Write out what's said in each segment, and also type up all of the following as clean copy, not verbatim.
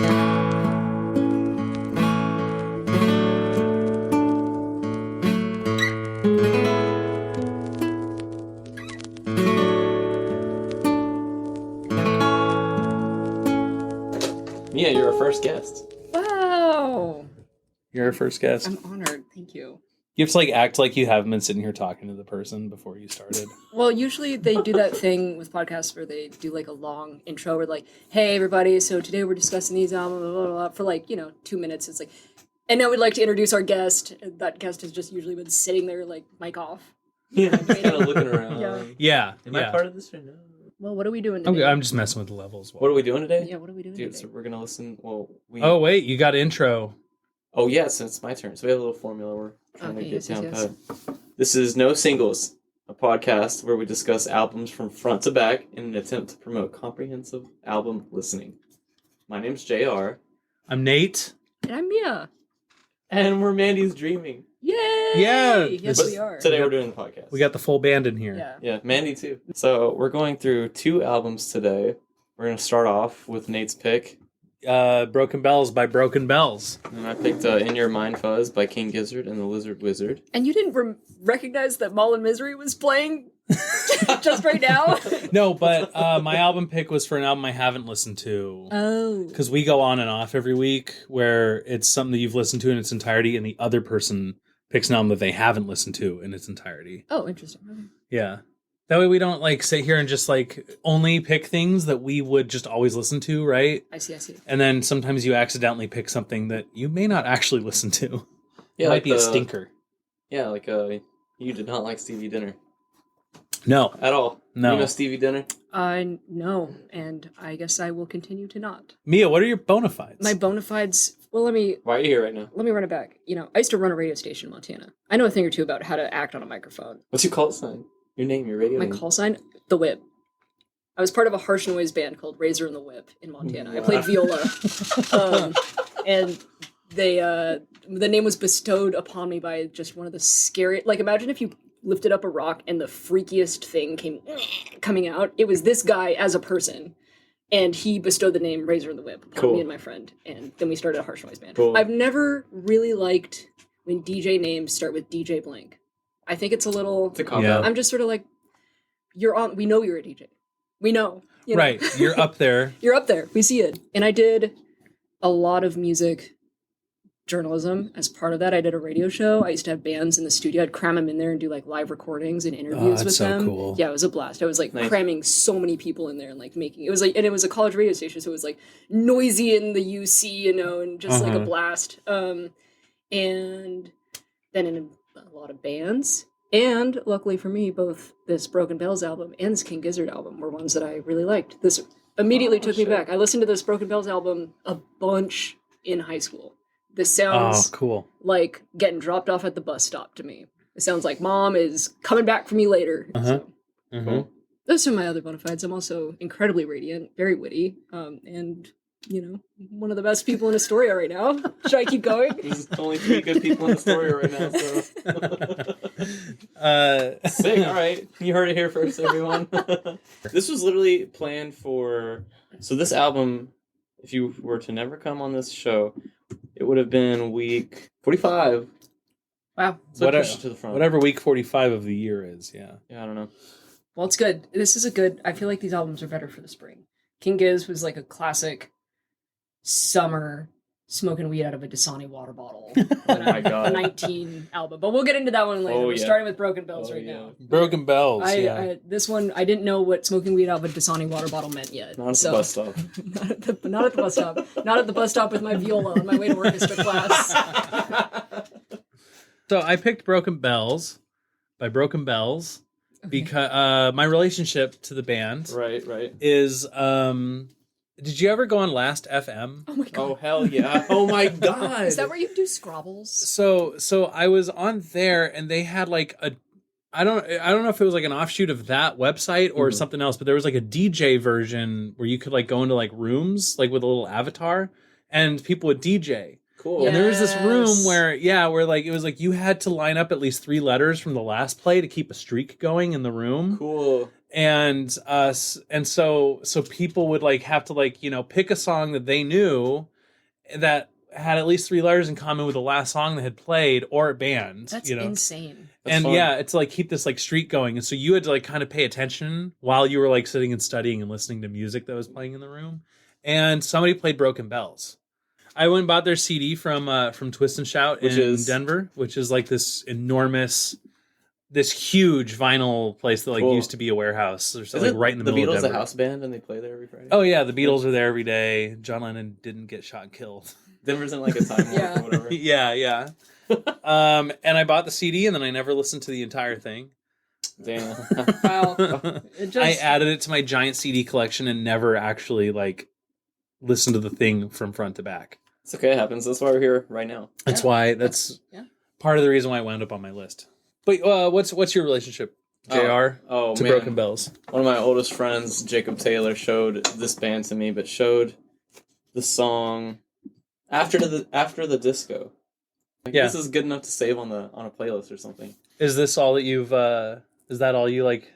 Mia, you're our first guest. Wow. You're our first guest. I'm honored. Thank you. You have to like act like you haven't been sitting here talking to the person before you started. Well, usually they do that thing with podcasts where they do like a long intro where like, hey everybody, so today we're discussing these albums, blah, blah, blah, for like, 2 minutes. It's like, and now we'd like to introduce our guest. That guest has just usually been sitting there like mic off. Yeah, just kind of looking around. Yeah. Am I part of this or no? Well, what are we doing today? I'm just messing with the levels. What are we doing today? Yeah, what are we doing Dude, today? so we're going to listen. Oh, wait, you got intro. Oh, yeah, so it's my turn. So we have a little formula we're trying to get down yes. pat. This is No Singles, a podcast where we discuss albums from front to back in an attempt to promote comprehensive album listening. My name's JR. I'm Nate. And I'm Mia. And we're Mandy's Dreaming. Yay! Yeah. Yes, But we are. Today we're doing the podcast. We got the full band in here. Yeah. Yeah, Mandy too. So we're going through 2 albums today. We're going to start off with Nate's pick. Broken Bells by Broken Bells. And I picked In Your Mind Fuzz by King Gizzard and the Lizard Wizard. And you didn't recognize that Mall and Misery was playing just right now? No, but my album pick was for an album I haven't listened to. Oh. Because we go on and off every week where it's something that you've listened to in its entirety and the other person picks an album that they haven't listened to in its entirety. Oh, interesting. Okay. Yeah. That way we don't like sit here and just like only pick things that we would just always listen to, right? I see. And then sometimes you accidentally pick something that you may not actually listen to. Yeah, It might like be a stinker. Yeah, like you did not like Stevie Dinner. No. At all. No. You know Stevie Dinner? No, and I guess I will continue to not. Mia, what are your bona fides? My bona fides. Well, let me Why are you here right now? run it back. I used to run a radio station in Montana. I know a thing or two about how to act on a microphone. What's your call sign? Your name, your radio My name? call sign, the Whip. I was part of a harsh noise band called Razor and the Whip in Montana. I Wow. played viola, and the name was bestowed upon me by just one of the scary. Like, imagine if you lifted up a rock and the freakiest thing came coming out. It was this guy as a person, and he bestowed the name Razor and the Whip upon Cool. me and my friend, and then we started a harsh noise band. Cool. I've never really liked when DJ names start with DJ blank. I think it's a little. It's a cop Yeah. out. I'm just sort of like, you're on. We know you're a DJ. We know. You know? Right. You're up there. You're up there. We see it. And I did a lot of music journalism as part of that. I did a radio show. I used to have bands in the studio. I'd cram them in there and do like live recordings and interviews that's with so them. cool. Yeah, it was a blast. I was like Nice. cramming so many people in there and like making it was like, and it was a college radio station, so it was like noisy in the UC, and just like a blast. And then in a lot of bands. And luckily for me, both this Broken Bells album and this King Gizzard album were ones that I really liked. This immediately took me back. I listened to this Broken Bells album a bunch in high school. This sounds cool. like getting dropped off at the bus stop to me. It sounds like mom is coming back for me later. So, Cool. those are my other bona fides. I'm also incredibly radiant, very witty, and one of the best people in Astoria right now. Should I keep going? There's only 3 good people in the story right now, so. Sick, all right. You heard it here first, everyone. This was literally planned for... So this album, if you were to never come on this show, it would have been week 45. Wow. So push it to the front. Whatever week 45 of the year is, yeah. Yeah, I don't know. Well, it's good. This is a good... I feel like these albums are better for the spring. King Giz was like a classic summer smoking weed out of a Dasani water bottle. Oh my God. 19 album. But we'll get into that one later. Oh, We're yeah. starting with Broken Bells Oh, right yeah. now. Broken Bells, This one, I didn't know what smoking weed out of a Dasani water bottle meant yet. Not at the bus stop. Not at the bus stop. Not at the bus stop with my viola on my way to orchestra class. So I picked Broken Bells by Broken Bells because my relationship to the band Right. is... did you ever go on Last FM? Oh my god. Oh, hell yeah. Oh my God. Is that where you do Scrabbles? So I was on there and they had like a... I don't know if it was like an offshoot of that website or something else, but there was like a DJ version where you could like go into like rooms like with a little avatar and people would DJ. Cool. And there was this room Yes. where like it was like you had to line up at least 3 letters from the last play to keep a streak going in the room. Cool. And so people would like have to like, pick a song that they knew that had at least 3 letters in common with the last song they had played or band. That's you know? insane. That's And fun. yeah, it's like keep this like streak going. And so you had to like kind of pay attention while you were like sitting and studying and listening to music that was playing in the room. And somebody played Broken Bells. I went and bought their CD from Twist and Shout in Denver, which is like this huge vinyl place that like Cool. used to be a warehouse. There's Is like it right in the the middle Beatles, of the Denver. house band, and they play there every Friday? Oh yeah, the Beatles are there every day. John Lennon didn't get shot and killed. Denver's in like a time warp Yeah. or whatever. yeah. And I bought the CD and then I never listened to the entire thing. Damn. Wow. It just, I added it to my giant CD collection and never actually like listened to the thing from front to back. It's okay, it happens. That's why we're here right now. That's Yeah. why that's Yeah. part of the reason why I wound up on my list. But what's your relationship, JR, Oh, to man. Broken Bells? One of my oldest friends, Jacob Taylor, showed this band to me, but showed the song after the disco. Like, Yeah. This is good enough to save on a playlist or something. Is this all that you've is that all you like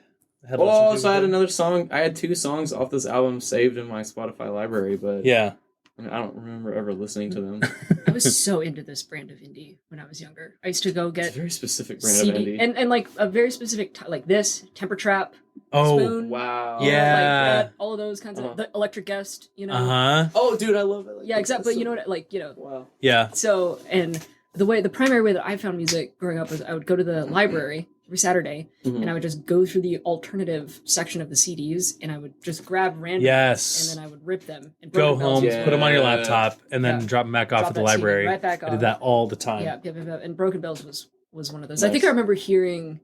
had Oh, listened to so I had before? another song. I had 2 songs off this album saved in my Spotify library, but Yeah. I mean, I don't remember ever listening to them. I was so into this brand of indie when I was younger. I used to go It's get a very specific brand CD of indie. and like a very specific like this Temper Trap, Oh. Spoon, Wow. Yeah. like that, all of those kinds Uh-huh. of the Electric Guest, you know. Uh-huh. Oh, dude, I love it. Like, Yeah, exactly. so- You know what? Like, you know. Wow. Yeah. So, and the primary way that I found music growing up was I would go to the library every Saturday Mhm. and I would just go through the alternative section of the CDs and I would just grab random Yes. and then I would rip them and Go Broken Bells home, was Yeah. put them on your laptop, and then Yeah. drop them back off Drop at the that CD library. right back I did off. that all the time. Yeah. And Broken Bells was one of those. I think Nice. I remember hearing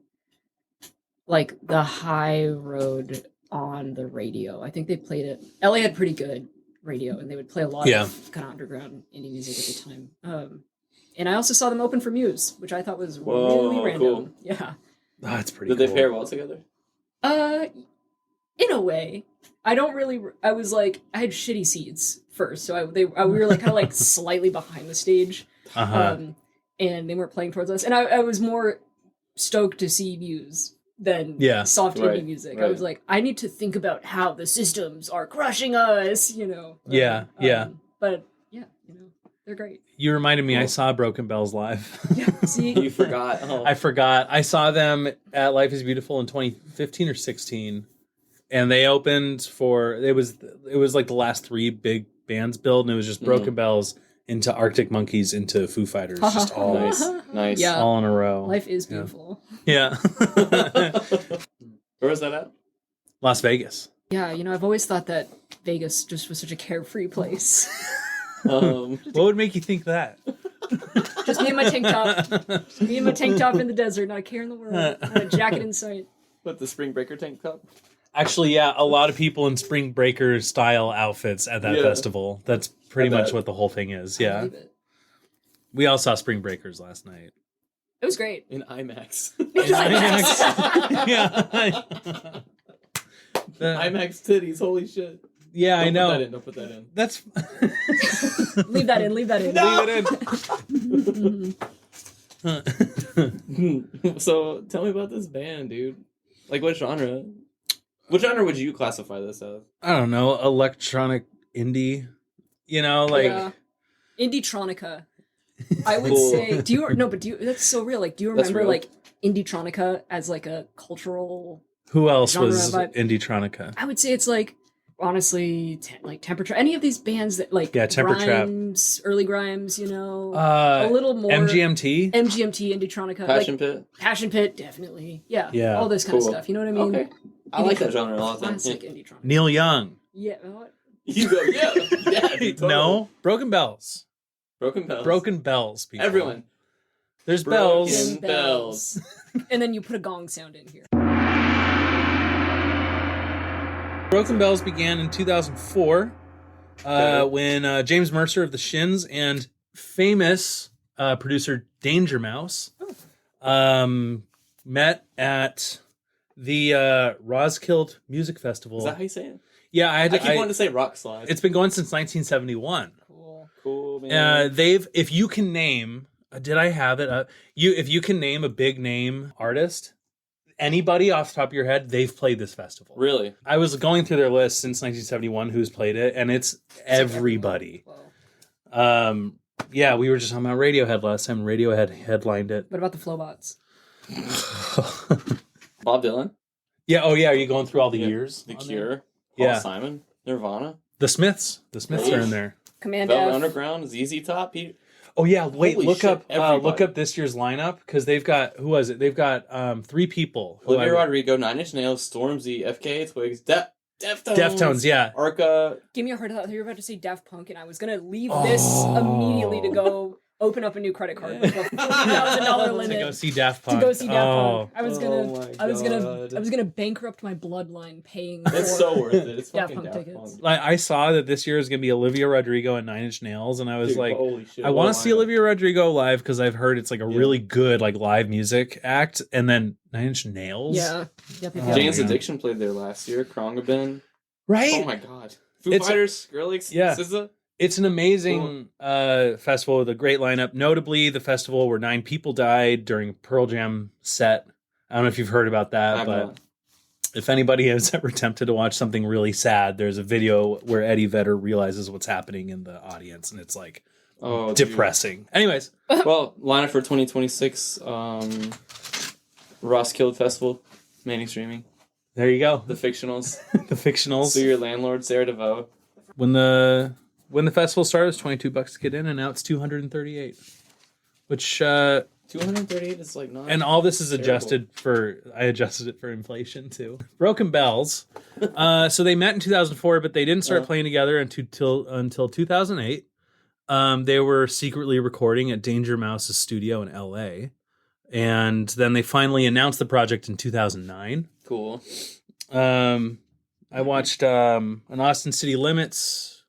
like the High Road on the radio. I think they played it. LA had pretty good radio, and they would play a lot Yeah. of kind of underground indie music at the time. And I also saw them open for Muse, which I thought was Whoa, really random. cool. Yeah. Oh, that's pretty Did cool. they pair well together? In a way, I don't really. I was like, I had shitty seats first, so we were like kind of like slightly behind the stage. Uh-huh. And they weren't playing towards us. And I was more stoked to see Muse than Yeah. soft indie Right, music. I right. was like, I need to think about how the systems are crushing us, you know. Yeah. But yeah, you know, they're great. You reminded me, I Cool. saw Broken Bells live. Yeah, see, You forgot. Oh. I forgot. I saw them at Life is Beautiful in 2015 or 16. And they opened for it was like the last 3 big bands build, and it was just Broken Bells into Arctic Monkeys into Foo Fighters, just all Nice. Yeah. all in a row. life is beautiful. Yeah. Where was that at? Las Vegas. Yeah, you know, I've always thought that Vegas just was such a carefree place. What would make you think that? Just me and my tank top. Me and my tank top in the desert, not a care in the world. Not a jacket in sight. What, the Spring Breaker tank top? Actually, yeah, a lot of people in Spring Breaker style outfits at that Yeah. festival. That's pretty I much bet. what the whole thing is. I Yeah. believe it. We all saw Spring Breakers last night. It was great. In IMAX. Yeah. IMAX titties, holy shit. Yeah, I know. Don't put that in. That's Leave that in. Leave that in. leave it in. So, tell me about this band, dude. Like, what genre? What genre would you classify this as? I don't know, electronic indie. You know, like Yeah. Indietronica. I would Cool. say. Do you? That's so real. Like, do you That's remember real. like Indietronica as like a cultural? who else Genre was vibe. Indietronica? I would say it's like honestly like Temperature. Any of these bands that like Temper Trap. Grimes, early Grimes. You know, a little more MGMT. MGMT, Indietronica, Passion like Pit? Passion Pit, definitely. Yeah, Yeah. all this kind of Cool. stuff. You know what I mean? Okay. I like that genre a lot. Classic Indietronica. Neil Young. Yeah. What? You go, yeah. Yeah, dude, totally. No, Broken Bells. Broken Bells. Broken Bells. People. Everyone. There's Broken bells. Bells. And then you put a gong sound in here. Broken Bells began in 2004 Okay. when James Mercer of the Shins and famous producer Danger Mouse met at the Roskilde Music Festival. Is that how you say it? Yeah, I I keep wanting to say Rock Slide. It's been going since 1971. Cool. cool, man. If you can name, did I have it? If you can name a big name artist, anybody off the top of your head, they've played this festival. Really? I was going through their list since 1971 who's played it, and it's everybody. Wow. Yeah, we were just talking about Radiohead last time. Radiohead headlined it. What about the Flowbots? Bob Dylan, Yeah. Oh, yeah. Are you going through all the Yeah. years? The on Cure, there? Paul Yeah. Simon, Nirvana, The Smiths. The Smiths are in there. Command Velvet F. Underground, ZZ Top. Oh yeah. Wait. Holy Look shit, up. everybody. Look up this year's lineup because they've got who was it? They've got 3 people. who Olivia I- Rodrigo, Nine Inch Nails, Stormzy, FKA Twigs, Deftones. Deftones. Yeah. Arca. Give me a heart attack. You were about to say Daft Punk, and I was gonna leave this immediately to go open up a new credit card with a $40,000 To limit. go see Daft Punk. To go see Daft Punk. Oh. I was Oh my gonna bankrupt my bloodline paying. It's for so worth it. It's Daft fucking Punk Daft tickets. Punk. Like I saw that this year is gonna be Olivia Rodrigo and Nine Inch Nails, and I was Dude, like, holy shit, I want what to see lineup. Olivia Rodrigo live because I've heard it's like a really good like live music act, and then Nine Inch Nails. Yeah. Yep. Oh, Jane's man. Addiction played there last year. Krongabin. Right. Oh my god. Foo It's- Fighters, Skrillex, Yeah. SZA. It's an amazing festival with a great lineup. Notably, the festival where 9 people died during a Pearl Jam set. I don't know if you've heard about that, I've but not. if anybody has ever attempted to watch something really sad, there's a video where Eddie Vedder realizes what's happening in the audience, and it's like Oh, dude. depressing. Anyways, Well, lineup for 2026. Roskilde Festival, Mandy streaming. there you go. The Fictionals. The fictionals. Sue Your Landlord, Sarah DeVoe. When the festival started, it was $22 to get in, and now it's $238. Which 238 is like not. and all this is Terrible. adjusted for. I adjusted it for inflation too. Broken Bells. So they met in 2004, but they didn't start playing together until 2008. They were secretly recording at Danger Mouse's studio in LA, and then they finally announced the project in 2009. Cool. I watched an Austin City Limits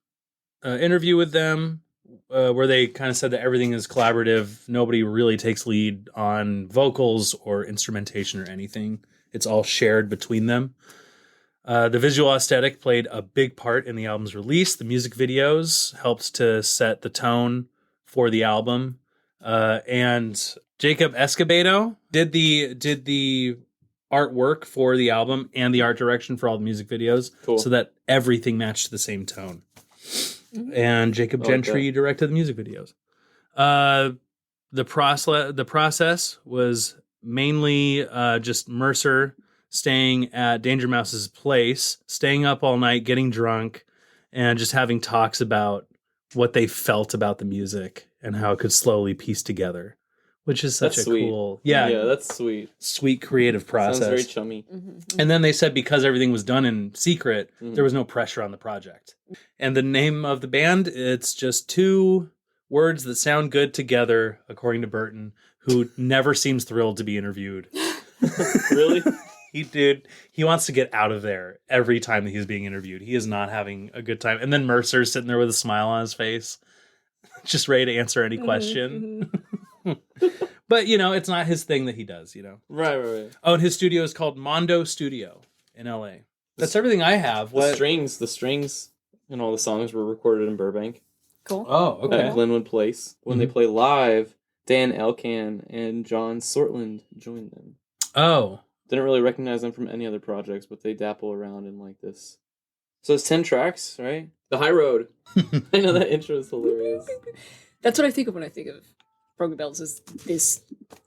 interview with them where they kind of said that everything is collaborative. Nobody really takes lead on vocals or instrumentation or anything. It's all shared between them. The visual aesthetic played a big part in the album's release. The music videos helped to set the tone for the album. And Jacob Escobedo did the artwork for the album and the art direction for all the music videos, Cool. so that everything matched the same tone. And Jacob I like Gentry directed the music videos. The process was mainly just Mercer staying at Danger Mouse's place, staying up all night, getting drunk, and just having talks about what they felt about the music and how it could slowly piece together, which is such That's a sweet. cool, Yeah, that's sweet. sweet creative process. Sounds very chummy. And then they said because everything was done in secret, Mhm. there was no pressure on the project. And the name of the band, it's just 2 words that sound good together, according to Burton, who never seems thrilled to be interviewed. Really? He wants to get out of there every time that he's being interviewed. He is not having a good time. And then Mercer's sitting there with a smile on his face, just ready to answer any question. But, it's not his thing that he does, Right. Oh, and his studio is called Mondo Studio in LA. That's everything I have. The strings and all the songs were recorded in Burbank Cool. Oh, at Glenwood Place. When they play live, Dan Elkan and John Sortland joined them. Oh. Didn't really recognize them from any other projects, but they dapple around in like this. So it's 10 tracks, right? The High Road. I know that intro is hilarious. That's what I think of when I think of Broken Bells. Is this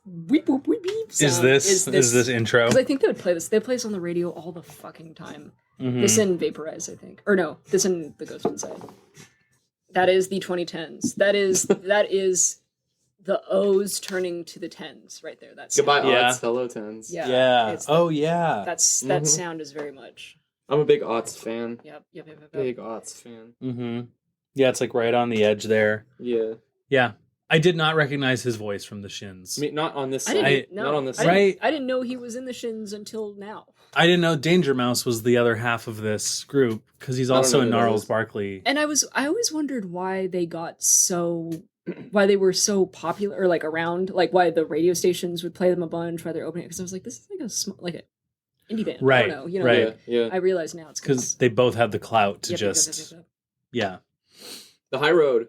weep boop weep beep sound. Is this intro? Because I think they would play this. They play this on the radio all the fucking time. Mhm. This and Vaporize, I think. Or no, this and The Ghost Inside. That is the 2010s. That is the O's turning to the 10s right there. That's Goodbye, Yeah. Aughts. Hello, Tens. Yeah. Yeah. it's- Oh, yeah. That Mhm. sound is very much. I'm a big Aughts fan. Yep. Big Aughts fan. Mm-hmm. Yeah, it's like right on the edge there. Yeah. Yeah. I did not recognize his voice from the Shins. I mean, not on this I side. didn't know. Not on this I side. didn't, Right. I didn't know he was in the Shins until now. I didn't know Danger Mouse was the other half of this group because he's I don't also know in who that Gnarls is. Barkley. And I always wondered why they were so popular or like around, like why the radio stations would play them a bunch, why they're opening it. Because I was like, this is like an indie band. Right, I don't know. right. Yeah. I realize now it's Because they both have the clout to Yep. just, yeah. The High Road.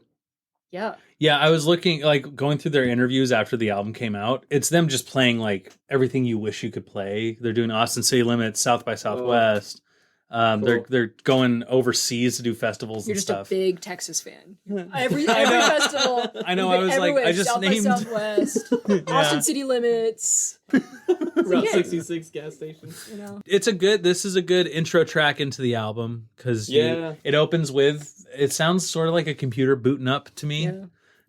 Yeah. Yeah, I was looking, like, going through their interviews after the album came out. It's them just playing, like, everything you wish you could play. They're doing Austin City Limits, South by Southwest, They're going overseas to do festivals You're and just stuff. a big Texas fan. Every festival. I know. I was like, I just South named by Southwest, Austin City Limits. Route Yeah. 66 gas station. You know. This is a good intro track into the album because it opens with, it sounds sort of like a computer booting up to me.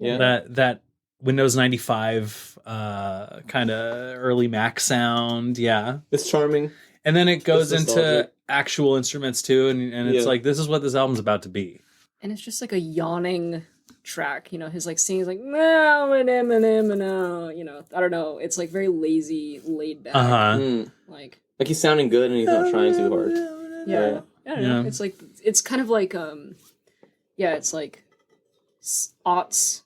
Yeah. That Windows 95 kind of early Mac sound. Yeah. It's charming. And then it goes It's into nostalgic. actual instruments too, and it's like, this is what this album's about to be. And it's just like a yawning track, you know, his like singing is like no, you know, I don't know, it's like very lazy, laid back. Like he's sounding good and he's not trying too hard. Yeah. I don't know. It's like, it's kind of like it's like aughts,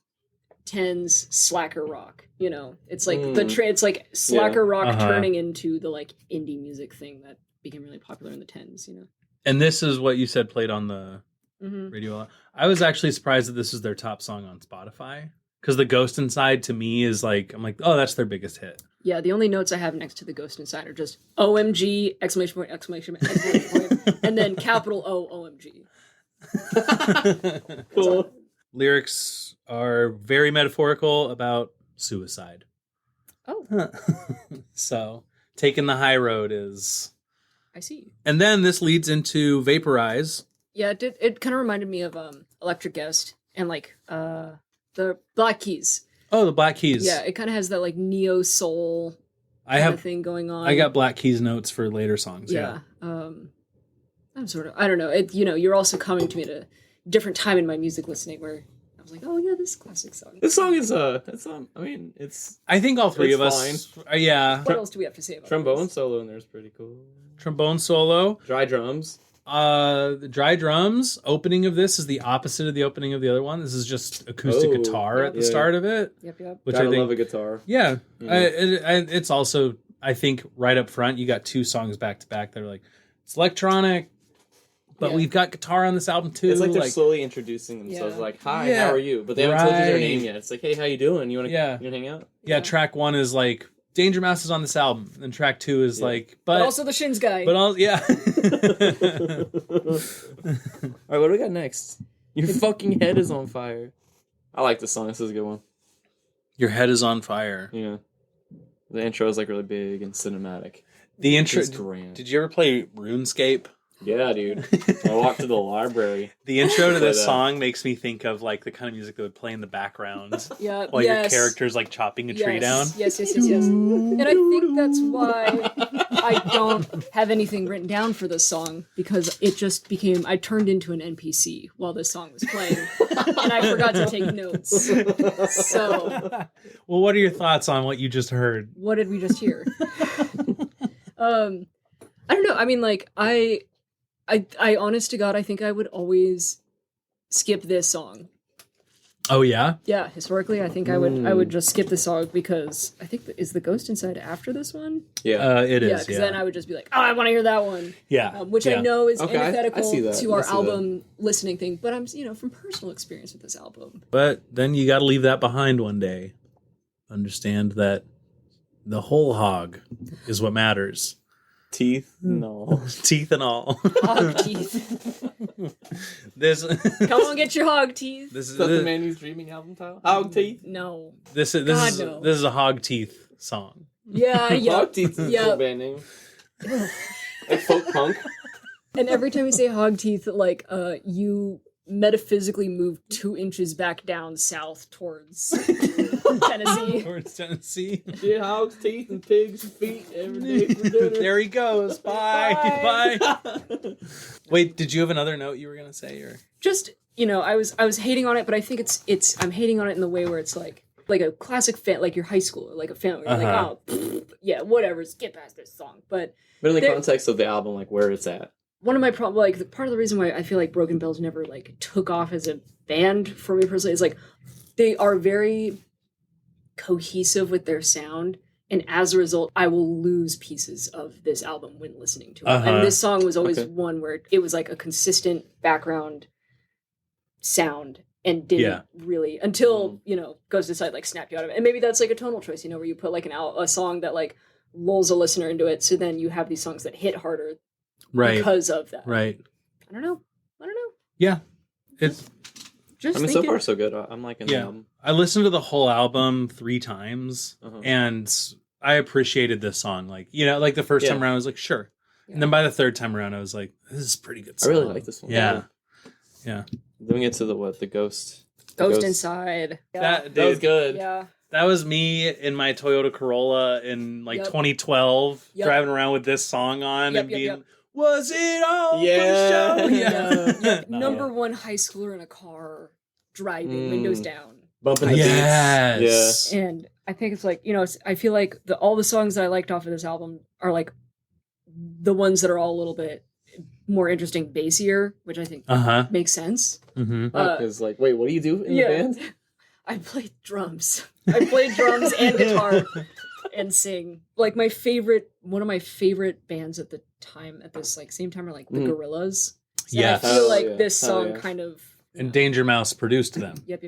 tens, slacker rock. You know, it's like it's like slacker rock turning into the like indie music thing that became really popular in the 10s, you know. And this is what you said played on the radio a lot. I was actually surprised that this is their top song on Spotify, because the Ghost Inside to me is like, I'm like, oh, that's their biggest hit. Yeah, the only notes I have next to the Ghost Inside are just OMG, exclamation point, exclamation point, exclamation point, and then capital O, OMG. Cool. Lyrics are very metaphorical about suicide. Oh. So taking the high road is... I see. And then this leads into Vaporize. Yeah, it kind of reminded me of Electric Guest and like the Black Keys. Oh, the Black Keys. Yeah, it kind of has that like neo soul thing going on. I got Black Keys notes for later songs. Yeah. I'm sort of, I don't know. You're also coming to me at a different time in my music listening where I was like, oh yeah, this classic song. This song is it's I think all three It's of us. Yeah. What else do we have to say about trombone this? solo in there is pretty cool. Trombone solo. Dry drums. The dry drums opening of this is the opposite of the opening of the other one. This is just acoustic guitar at the start of it. Yep. Which Gotta I think, love a guitar. Yeah. It's also, I think, right up front, you got two songs back to back that are like, it's electronic, but we've got guitar on this album too. It's like they're slowly introducing themselves. Like, hi, Yeah. how are you? But they haven't told you their Right. name yet. It's like, hey, how you doing? You want to hang out? Yeah, track one is like, Danger Mouse is on this album. And track two is like, but also the Shins guy. But all, yeah. All right, what do we got next? Your fucking head is on fire. I like this song. This is a good one. Your head is on fire. Yeah. The intro is like really big and cinematic. The intro. It's grand. Did you ever play RuneScape? Yeah, dude. I walked to the library. The intro to this song makes me think of like the kind of music that would play in the background while your character's like chopping a tree down. Yes. And I think that's why I don't have anything written down for this song, because it just became, I turned into an NPC while this song was playing and I forgot to take notes. So, well, what are your thoughts on what you just heard? What did we just hear? I don't know. I mean, like, I honest to God, I think I would always skip this song. Oh yeah? Yeah, historically, I think I would just skip the song, because I think is the Ghost Inside after this one? Yeah, it is. Yeah, because then I would just be like, oh, I want to hear that one. Yeah, which I know is antithetical I to our album listening thing, but I'm from personal experience with this album. But then you got to leave that behind one day. Understand that the whole hog is what matters. Teeth? No. Teeth and all. Hog teeth. This. Come on, get your hog teeth. Is that the Mandy's Dreaming album title? Hog teeth? No. This is a hog teeth song. Yeah. Hog teeth is a cool band name. Like folk punk. And every time you say hog teeth, like you metaphysically move 2 inches back down south towards Tennessee. Towards Tennessee. Yeah, hogs, teeth, and pigs' feet every day for dinner. There he goes. Bye. Wait, did you have another note you were gonna say, or just I was hating on it, but I think it's I'm hating on it in the way where it's like a classic fan, like your high school, or like a fan where you're like, oh, yeah, whatever, skip past this song. But in the context of the album, like where it's at. One of my problems, like part of the reason why I feel like Broken Bells never like took off as a band for me personally is like they are very cohesive with their sound, and as a result, I will lose pieces of this album when listening to it. And this song was always one where it was like a consistent background sound and didn't really until Ghost Inside like snapped you out of it. And maybe that's like a tonal choice, where you put like a song that like lulls a listener into it, so then you have these songs that hit harder Right. because of that. Right. I don't know. Yeah. It's Just I mean, so thinking. far so good. I'm liking the album. I listened to the whole album 3 times Uh-huh. and I appreciated this song. Like, like the first Yeah. time around I was like, sure. Yeah. And then by the third time around I was like, this is a pretty good I song. really like this one. Yeah. Yeah. Then we get to the ghost. Ghost Inside. Yeah. That, That was dude, good. Yeah. that was me in my Toyota Corolla in like Yep. 2012 Yep. driving around with this song on Yep, and yep, being, yep. was it all Yeah. for show? Yeah. No. Number one high schooler in a car driving, windows down. Bumping the Yes. beats. And I think it's like, I feel like all the songs that I liked off of this album are like the ones that are all a little bit more interesting, bassier, which I think Uh-huh. makes sense. Mm-hmm. Because wait, what do you do in the band? I played drums. I played drums and guitar and sing. Like one of my favorite bands at the time, at this like same time, are like the Gorillaz. And Yes. I feel Oh, like yeah. this Oh, song yeah. kind of. And Danger Mouse produced them. Yep.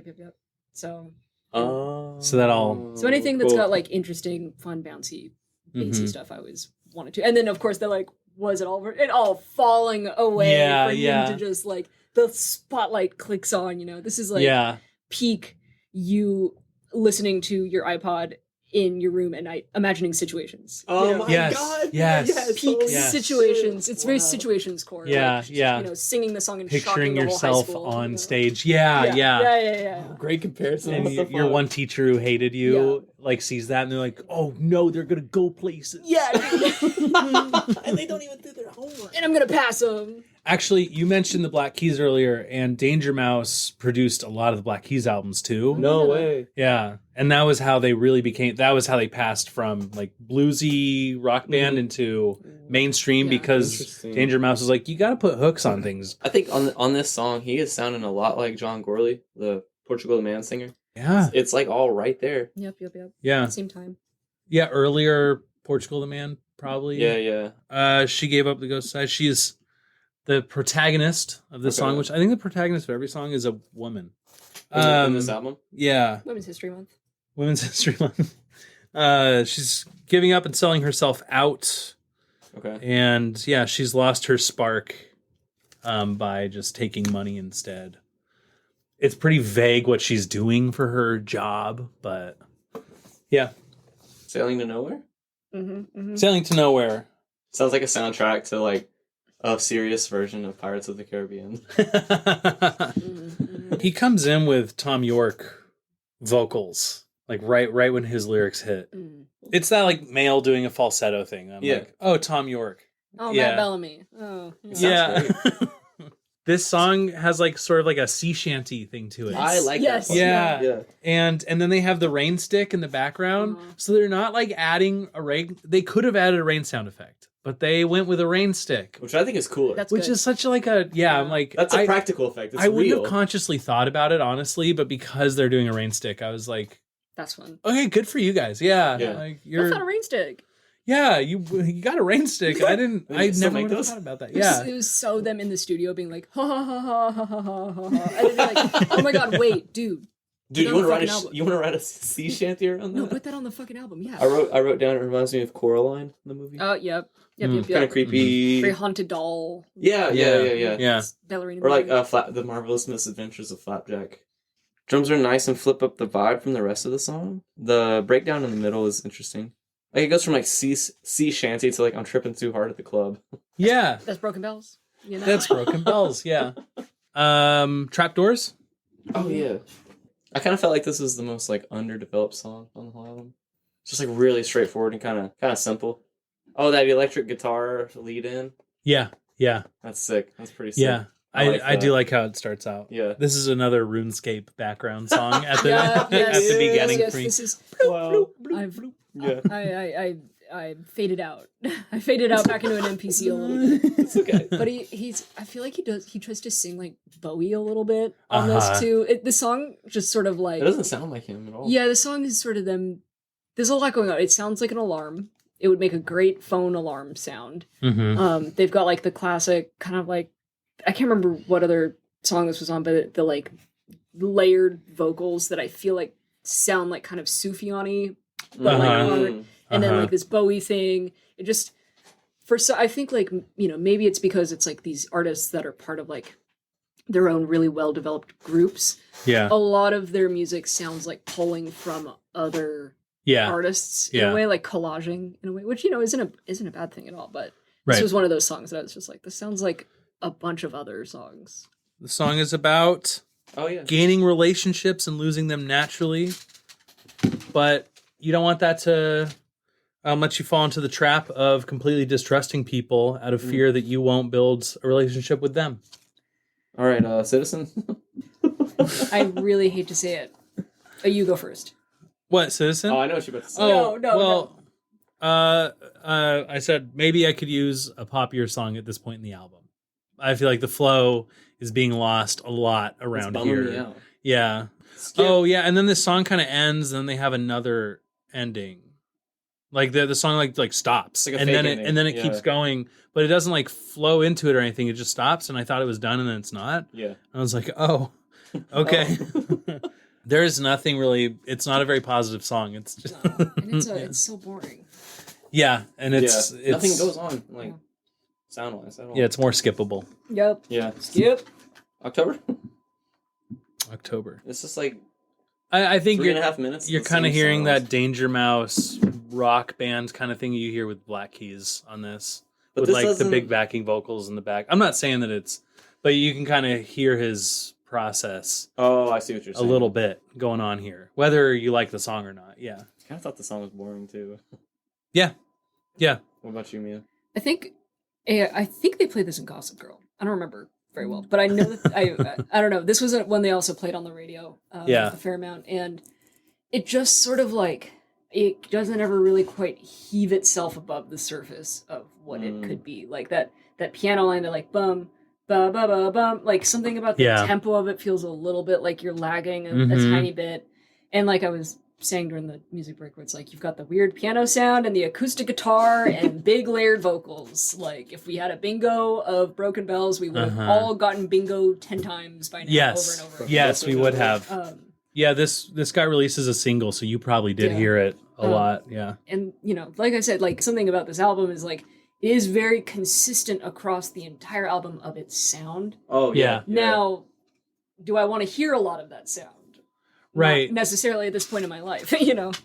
So Oh. So that all- So anything that's cool. got like interesting, fun, bouncy, bassy Mhm. stuff, I always wanted to. And then of course they're like, was it all falling away Yeah, for yeah. him to just like the spotlight clicks on, This is like Yeah. peak you listening to your iPod in your room at night, imagining situations. Oh my Yes, god! yes. Peak Yes. situations. It's very Wow. situations core. Yeah, like, yeah. Singing the song and Picturing shocking the whole high yourself school, on stage. Yeah. Yeah. Great comparison. And What the your fuck? one teacher who hated you like sees that and they're like, oh no, they're gonna go places. Yeah. and they don't even do their homework. And I'm gonna pass them. Actually, you mentioned the Black Keys earlier, and Danger Mouse produced a lot of the Black Keys albums too. No way. Yeah, and that was how they really became. That was how they passed from like bluesy rock band into mainstream Yeah. because Interesting. Danger Mouse was like, you got to put hooks on things. I think on this song, he is sounding a lot like John Gorley, the Portugal the Man singer. Yeah, It's like all right there. Yep. yeah, Same time. yeah. Earlier, Portugal the Man probably. Yeah. She gave up the ghost side. She's the protagonist of this Okay. song, which I think the protagonist of every song is a woman. In this album. Yeah, Women's History Month. Women's History Month. She's giving up and selling herself out, Okay. and yeah, she's lost her spark by just taking money instead. It's pretty vague what she's doing for her job, but yeah, Sailing to Nowhere? Mm-hmm. sailing to nowhere. Sounds like a soundtrack to like a serious version of Pirates of the Caribbean. He comes in with Tom York vocals, like right when his lyrics hit. It's that like male doing a falsetto thing. I'm Yeah. like, oh, Tom York. Oh, Yeah. Matt Bellamy. Oh, Sounds This song has like sort of like a sea shanty thing to it. I like Yes. that. Part. Yeah. Yeah. And then they have the rain stick in the background. Uh-huh. So they're not like adding a rain. They could have added a rain sound effect, but they went with a rain stick, Which I think is cooler. That's which good. is such like a, I'm like, That's a practical effect. It's I wouldn't real. have consciously thought about it, honestly, but because they're doing a rain stick, I was like, That's fun. okay, good for you guys. Yeah. Yeah. Like That's not a rain stick. yeah, you got a rain stick. I didn't, They I still never make would have those? thought about that. It was- Yeah. It was so them in the studio being like, ha ha ha ha ha ha ha ha ha. And then they're like, oh my god, wait, dude. Dude, Put you it on want to the write fucking album. you want to write a sea shanty around that? No, put that on the fucking album. Yeah. I wrote down. It reminds me of Coraline, the movie. Oh, yep. Mm. Yep. Kind of creepy. Very haunted doll. Yeah. Yeah. Ballerina. Or like movie. the Marvelous Misadventures of Flapjack. Drums are nice and flip up the vibe from the rest of the song. The breakdown in the middle is interesting. Like it goes from like sea shanty to like I'm tripping too hard at the club. Yeah. That's Broken Bells. You know? That's Broken Bells. Yeah. Trapdoors. Oh yeah. I kind of felt like this was the most like underdeveloped song on the whole album. Just like really straightforward and kind of simple. Oh, that electric guitar lead in. Yeah. Yeah. That's sick. That's pretty sick. Yeah. I like I do that. like how it starts out. Yeah. This is another RuneScape background song at the Yeah, yes, at the beginning. Yes, for me. this is. Wow. I've Yeah. I faded out. I faded out back into an NPC a little bit. It's okay. But he's. I feel like he tries to sing like Bowie a little bit on Uh-huh. this too. The song just sort of like. It doesn't sound like him at all. Yeah, the song is sort of them. There's a lot going on. It sounds like an alarm. It would make a great phone alarm sound. Mm-hmm. They've got like the classic kind of like, I can't remember what other song this was on, but the like layered vocals that I feel like sound like kind of Sufjan-y, but like Uh-huh. hard. And then Uh-huh. like this Bowie thing. It just, I think like, maybe it's because it's like these artists that are part of like their own really well-developed groups. Yeah. A lot of their music sounds like pulling from other artists in a way, like collaging in a way, which, isn't a bad thing at all. But this was one of those songs that I was just like, this sounds like a bunch of other songs. The song is about gaining relationships and losing them naturally. But you don't want that to let you fall into the trap of completely distrusting people out of fear that you won't build a relationship with them. All right, Citizen. I really hate to say it. You go first. What, Citizen? Oh, I know what you're about to say. No. I said maybe I could use a poppier song at this point in the album. I feel like the flow is being lost a lot around here. Me out. Yeah. Skip. Oh, yeah, and then this song kind of ends, and then they have another ending. Like the song like stops, like and then it keeps going, but it doesn't like flow into it or anything. It just stops, and I thought it was done, and then it's not. Yeah. I was like, oh, okay. There is nothing really. It's not a very positive song. It's just and it's so boring. Yeah, and it's nothing goes on like sound wise at all. Yeah, it's more skippable. Yep. Yeah. Skip. October. October. It's just like I think 3.5 minutes. You're kind of hearing that Danger Mouse rock band kind of thing you hear with Black Keys on this, but with like the big backing vocals in the back. I'm not saying that but you can kind of hear his process. Oh, I see what you're saying. A little bit going on here, whether you like the song or not. Yeah. I kind of thought the song was boring too. Yeah. What about you, Mia? I think they played this in Gossip Girl. I don't remember very well, but I know that I don't know. This was one they also played on the radio, a fair amount, and it just sort of like it doesn't ever really quite heave itself above the surface of what it could be. Like that piano line, that like bum ba ba ba bum, like something about the tempo of it feels a little bit like you're lagging a tiny bit, and like I was saying during the music break, where it's like you've got the weird piano sound and the acoustic guitar and big layered vocals. Like if we had a bingo of Broken Bells, we would have all gotten bingo 10 times by now, over and over again. Yes, we would have. This got released as a single, so you probably did hear it a lot. Yeah. And like I said, like something about this album is like it is very consistent across the entire album of its sound. Oh yeah. Now, do I want to hear a lot of that sound? Right. Not necessarily at this point in my life,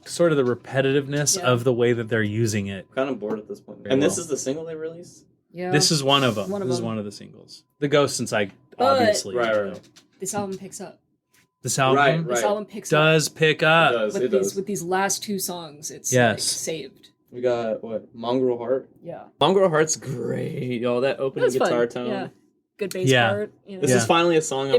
Sort of the repetitiveness of the way that they're using it. I'm kind of bored at this point. And this is the single they released? Yeah. This is one of them. This is one of the singles. The Ghost Inside, obviously. Right. This album picks up. This album picks does up. pick up. It does. With these last 2 songs, it's like saved. We got, Mongrel Heart? Yeah. Mongrel Heart's great, y'all. That opening guitar tone. Yeah. Good bass part. This is finally a song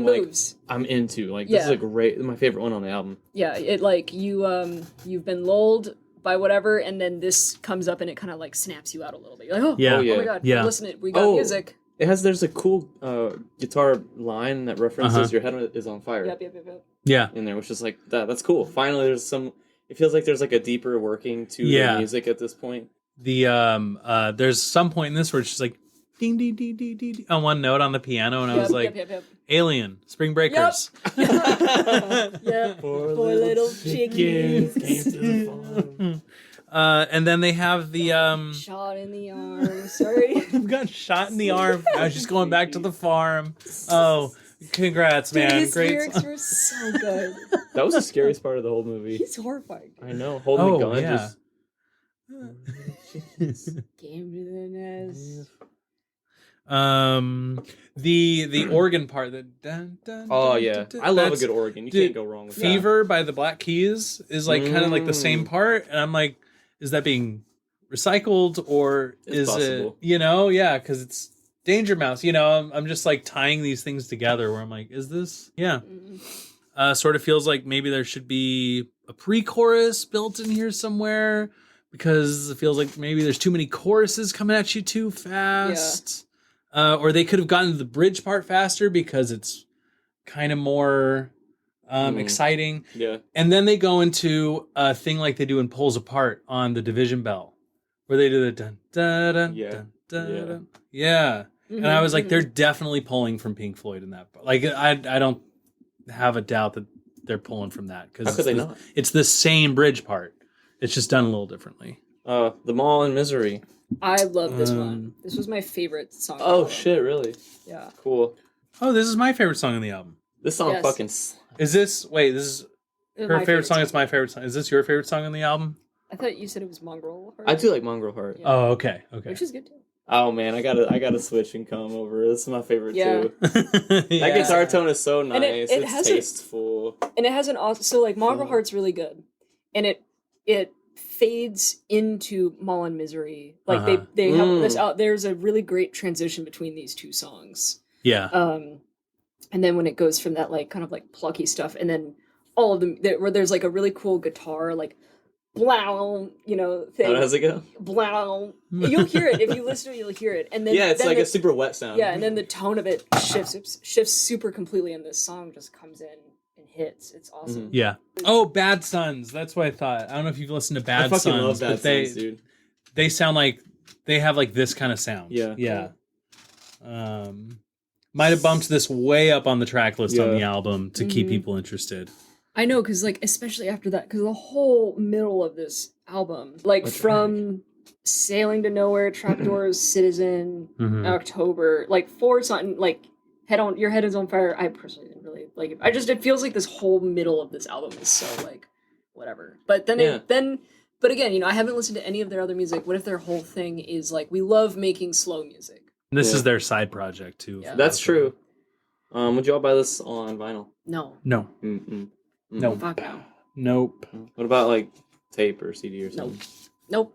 I'm into. Like, this is my favorite one on the album. Yeah, it like, you've been lulled by whatever, and then this comes up and it kind of like snaps you out a little bit. You're like, oh my god, listen, we got music. There's a cool guitar line that references your head is on fire. Yep. Yeah. In there, which is like, that's cool. Finally, it feels like there's like a deeper working to the music at this point. There's some point in this where it's just like, ding, ding, ding, ding, ding, on one note on the piano, and I was like, Alien, Spring Breakers. Yep. Four little chickens came to the farm. And then they have the shot in the arm. Sorry, got shot in the arm. I was just going back to the farm. Oh, congrats, man! His Great. lyrics were so good. That was the scariest part of the whole movie. He's horrifying. I know, holding the gun. Just came to the nest. The organ part that dun, dun, I love a good organ. You can't go wrong with Fever by the Black Keys is like kind of like the same part, and I'm like, is that being recycled or is possible. it because it's Danger Mouse, I'm just like tying these things together where I'm like, is this sort of feels like maybe there should be a pre-chorus built in here somewhere, because it feels like maybe there's too many choruses coming at you too fast. Or they could have gotten to the bridge part faster because it's kind of more exciting. Yeah. And then they go into a thing like they do in Pulls Apart on the Division Bell, where they do the dun dun dun dun dun dun. Yeah. And I was like, they're definitely pulling from Pink Floyd in that. Like, I don't have a doubt that they're pulling from that, because it's the same bridge part. It's just done a little differently. The Mall in Misery. I love this one. This was my favorite song. Oh shit! Really? Yeah. Cool. Oh, this is my favorite song on the album. This song Yes. fucking. Is this? Wait, this is It was her my favorite song. It's my favorite song. Is this your favorite song on the album? I thought you said it was Mongrel Heart. I do like Mongrel Heart. Yeah. Oh, okay, okay. Which is good too. Oh man, I gotta switch and come over. This is my favorite Yeah. too. yeah. That guitar tone is so nice. And it It's has a- tasteful. And it has an awesome. So like Mongrel Heart's really good, and it fades into Mullen Misery. Like they have this out. There's a really great transition between these two songs. Yeah. And then when it goes from that like kind of like plucky stuff, and then all of them where there's like a really cool guitar like blow, you know, thing. How does it go? Blow. You'll hear it if you listen to it. You'll hear it, and then Yeah, it's then like the, a super wet sound. yeah, and then the tone of it shifts super completely, and this song just comes in and hits. It's awesome. Yeah. Oh, Bad Sons. That's what I thought. I don't know if you've listened to Bad I fucking Sons, love Bad but they Sons, dude. they sound like they have like this kind of sound. Yeah. Yeah. Might have bumped this way up on the track list on Yeah. the album to keep people interested. I know, because like especially after that, because the whole middle of this album, like What from Sailing to Nowhere, Trapdoors, Citizen, Mhm. October, like 4 something, like Your Head Is on Fire. I personally didn't really like it. It feels like this whole middle of this album is so like whatever. But then Yeah. but again, you know, I haven't listened to any of their other music. What if their whole thing is like we love making slow music? This Yeah. is their side project too. Yeah. That's true. Would y'all buy this on vinyl? No, No. Mm-mm. No. fuck no, Nope. What about like tape or CD or something? nope.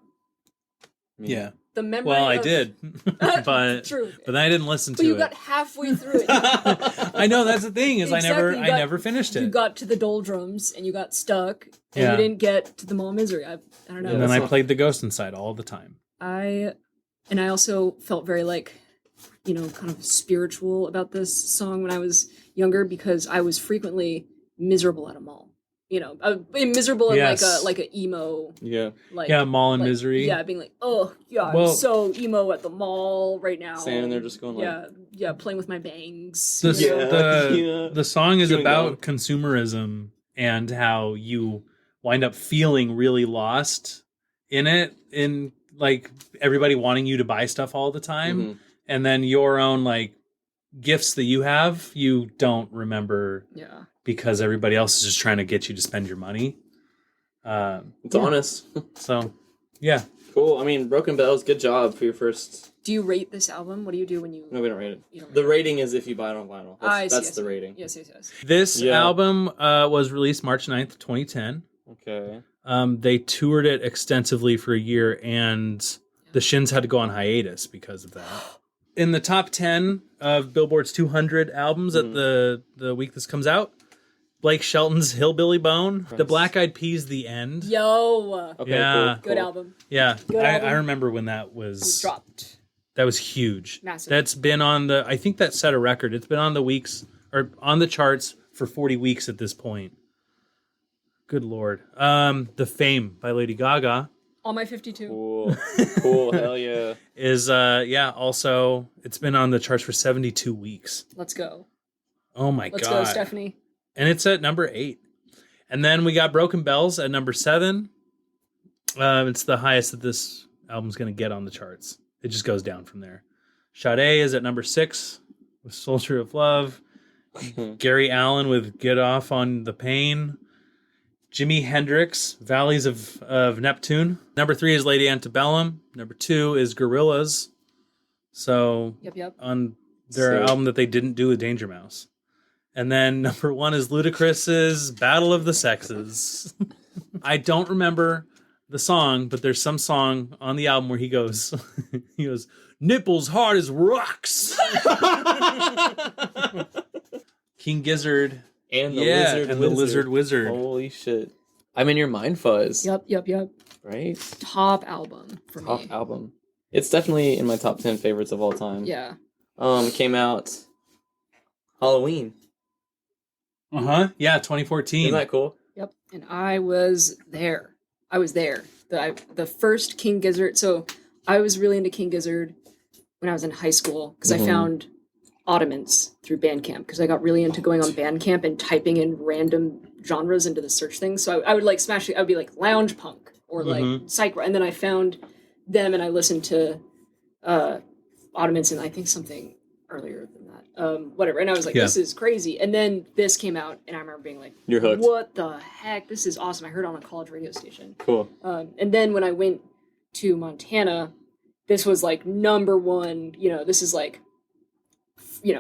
Yeah. The memory. Well, I of- did, but True. then I didn't listen But to you it. got halfway through it. I know that's the thing is Exactly, I you got- never finished it. You got to the doldrums and you got stuck and Yeah. you didn't get to the Mall of Misery. I don't know. and then that's I not- played the Ghost Inside all the time. I also felt very like, you know, kind of spiritual about this song when I was younger because I was frequently miserable at a mall. You know, miserable in Yes. like a emo Yeah. like Yeah, Mall and like, Misery. Yeah, being like, oh yeah, Well- I'm so emo at the mall right now. Standing there just going like- yeah, playing with my bangs. The, you know? Yeah. the song is Chewing about consumerism and how you wind up feeling really lost in it, in like everybody wanting you to buy stuff all the time, Mhm. and then your own like gifts that you have you don't remember Yeah. because everybody else is just trying to get you to spend your money. It's honest. So yeah, Cool. I mean, Broken Bells, good job for your first. Do you rate this album? What do you do when you? No, we don't rate it. You don't The rate rating is if you buy it on vinyl. Ah, I That's see, I the see. rating. Yes, yes, yes. this Yeah. album was released March 9th, 2010. Okay. They toured it extensively for a year, and the Shins had to go on hiatus because of that. In the top 10 of Billboard's 200 albums at the week this comes out, Blake Shelton's Hillbilly Bone, The Black Eyed Peas, The End. Yo, Okay. Yeah. Cool. good album. Yeah, Good I album. remember when that It was was dropped. that was huge. Massive. That's been on the. I think that set a record. It's been on the weeks or on the charts for 40 weeks at this point. Good lord. The Fame by Lady Gaga On my 52. Cool. Cool. Hell yeah. is also it's been on the charts for 72 weeks. Let's go. Oh my Let's god. go, Stephanie. And it's at number 8. And then we got Broken Bells at number 7. It's the highest that this album's going to get on the charts. It just goes down from there. Sade is at number 6 with Soldier of Love. Gary Allen with Get Off on the Pain. Jimi Hendrix, Valleys of Neptune. Number 3 is Lady Antebellum. Number 2 is Gorillaz. So Yep. on their Sick. album that they didn't do with Danger Mouse. And then number 1 is Ludacris's Battle of the Sexes. I don't remember the song, but there's some song on the album where he goes, nipples hard as rocks. King Gizzard. And the The Lizard Lizard Wizard. Holy shit. I'm in your mind fuzz. Yep. Right? Top album for Top me. album. It's definitely in my top 10 favorites of all time. Yeah. Came out Halloween. Yeah, 2014. Isn't that cool? Yep. And I was there. The first King Gizzard. So I was really into King Gizzard when I was in high school because I found Ottomans through Bandcamp because I got really into going on Bandcamp and typing in random genres into the search thing. So I would like smash it. I would be like lounge punk or like psych rock. And then I found them, and I listened to Ottomans and I think something earlier than that. Whatever. And I was like, this is crazy. And then this came out, and I remember being like, you're hooked. What the heck? This is awesome. I heard it on a college radio station. Cool. And then when I went to Montana, this was like number one, this is like,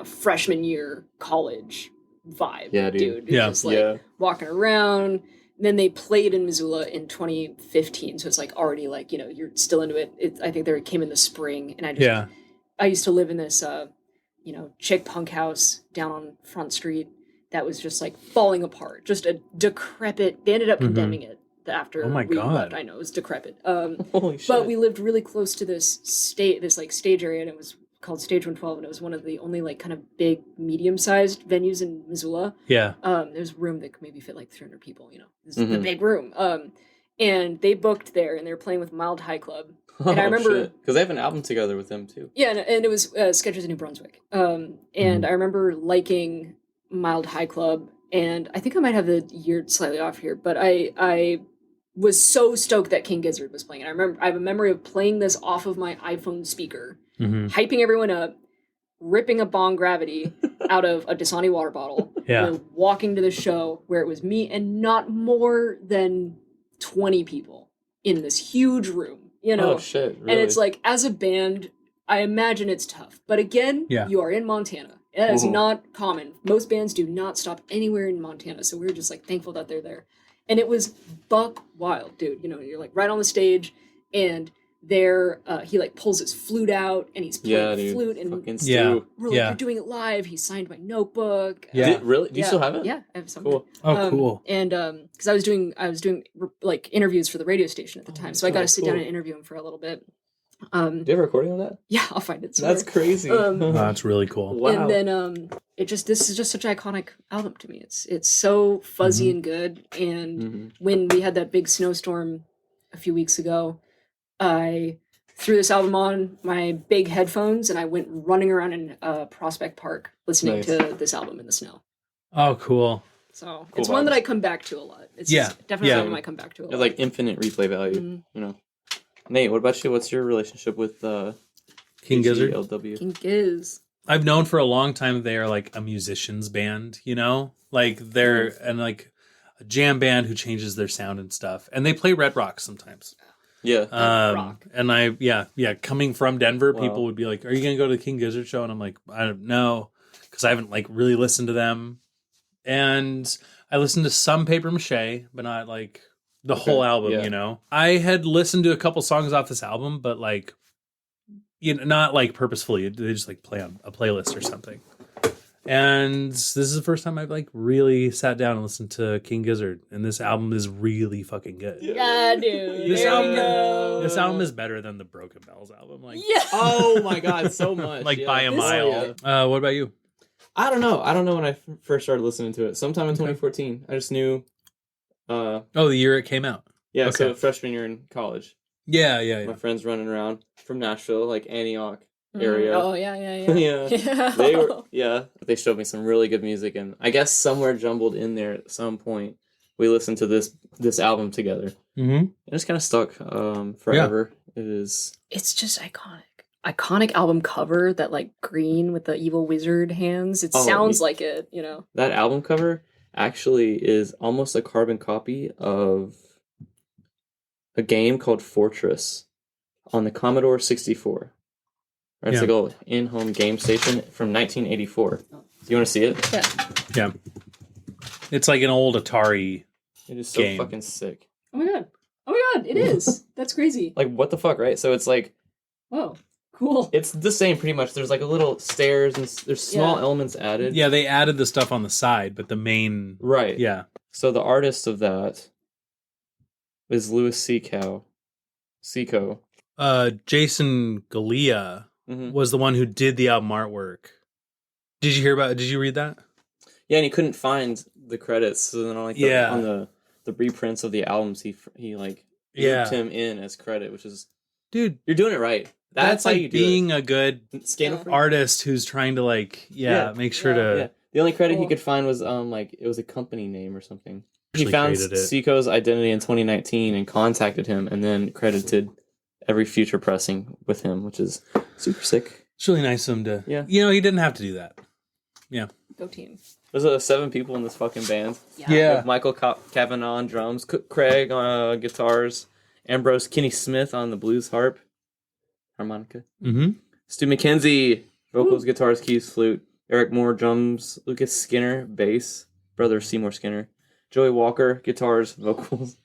freshman year college vibe. Yeah, dude. It's just like walking around. And then they played in Missoula in 2015. So it's like already like, you're still into it. I think they came in the spring. And I used to live in this, chick punk house down on Front Street that was just like falling apart. Just a decrepit, they ended up condemning it after we left. I know, it was decrepit. Holy shit. But we lived really close to this stage area, and it was called Stage 112, and it was one of the only like kind of big, medium-sized venues in Missoula. Yeah. There's a room that could maybe fit like 300 people, It's the big room. And they booked there, and they were playing with Mild High Club. And I remember... Because they have an album together with them, too. Yeah, and it was Sketches in New Brunswick. And I remember liking Mild High Club, and I think I might have the year slightly off here, but I was so stoked that King Gizzard was playing it. I have a memory of playing this off of my iPhone speaker, hyping everyone up, ripping a Bong Gravity out of a Dasani water bottle, walking to the show where it was me and not more than 20 people in this huge room, Oh, shit. Really? And it's like, as a band, I imagine it's tough. But again, you are in Montana. That is not common. Most bands do not stop anywhere in Montana, so we were just like thankful that they're there. And it was buck wild, dude. You're like right on the stage, and there he like pulls his flute out, and he's playing the flute, and we're like, you're doing it live. He signed my notebook. Really? Do you still have it? Yeah, I have some. Cool. Oh, cool. And because I was doing like interviews for the radio station at the time, so I got to sit down and interview him for a little bit. Do you have a recording of that? Yeah, I'll find it somewhere. That's crazy. That's really cool. Wow. And then this is just such an iconic album to me. It's so fuzzy and good. And when we had that big snowstorm a few weeks ago, I threw this album on my big headphones, and I went running around in Prospect Park listening to this album in the snow. Oh, cool. So it's one that I come back to a lot. It's definitely something I come back to a lot. Like infinite replay value, Nate, what about you? What's your relationship with King Gizzard? LW? King Giz. I've known for a long time they are like a musician's band, like they're and like a jam band who changes their sound and stuff, and they play Red Rocks sometimes. Yeah. Rock. And coming from Denver, people would be like, "Are you gonna go to the King Gizzard show?" And I'm like, "I don't know," because I haven't like really listened to them, and I listened to some Paper Mache, but not like the whole album. I had listened to a couple songs off this album, but like, not like purposefully. They just like play on a playlist or something. And this is the first time I've like really sat down and listened to King Gizzard, and this album is really fucking good. Yeah, dude. This album is better than the Broken Bells album. Like, oh my god, so much. Like by a mile. What about you? I don't know when I first started listening to it. Sometime in 2014. I just knew. The year it came out. Yeah, so freshman year in college. Yeah. My friends running around from Nashville, like Antioch area. Oh yeah. They were they showed me some really good music, and I guess somewhere jumbled in there at some point we listened to this album together. And it's kind of stuck forever. It's just iconic album cover, that like green with the evil wizard hands. It sounds like it, That album cover actually is almost a carbon copy of a game called Fortress on the Commodore 64. It's like an in-home game station from 1984. Do you want to see it? Yeah. It's like an old Atari It is so game. fucking sick. Oh my god, it is. That's crazy. Like, what the fuck, right? So it's like... Whoa, cool. It's the same, pretty much. There's like a little stairs, and there's small elements added. Yeah, they added the stuff on the side, but the main... Right. Yeah. So the artist of that is Louis Seco. Jason Galea was the one who did the album artwork. Did you read that? Yeah, and he couldn't find the credits, so then on the reprints of the albums, he like looped him in as credit, which is, dude, you're doing it right. That's how like you do being it. A good artist who's trying to like make sure to. Yeah. The only credit he could find was like it was a company name or something. He found created it. Seco's identity in 2019 and contacted him, and then credited every future pressing with him, which is super sick. It's really nice of him to. Yeah. You know, he didn't have to do that. Yeah. Go team. There's 7 people in this fucking band. Yeah. Michael Cavanaugh on drums, Craig on guitars, Ambrose Kinney Smith on the blues harmonica. Mm-hmm. Stu McKenzie, vocals, guitars, keys, flute. Eric Moore, drums. Lucas Skinner, bass. Brother Seymour Skinner. Joey Walker, guitars, vocals.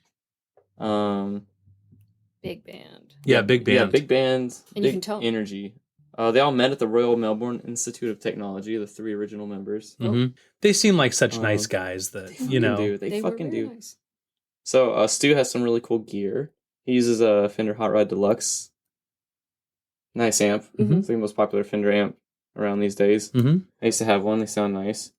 Big band. Yeah, big band. Yeah, big band. And big you can tell. energy. They all met at the Royal Melbourne Institute of Technology, the 3 original members. Mm-hmm. They seem like such nice guys that, you know. They fucking were very do. nice. So, Stu has some really cool gear. He uses a Fender Hot Rod Deluxe. Nice amp. Mhm. It's the most popular Fender amp around these days. Mm-hmm. I used to have one. They sound nice.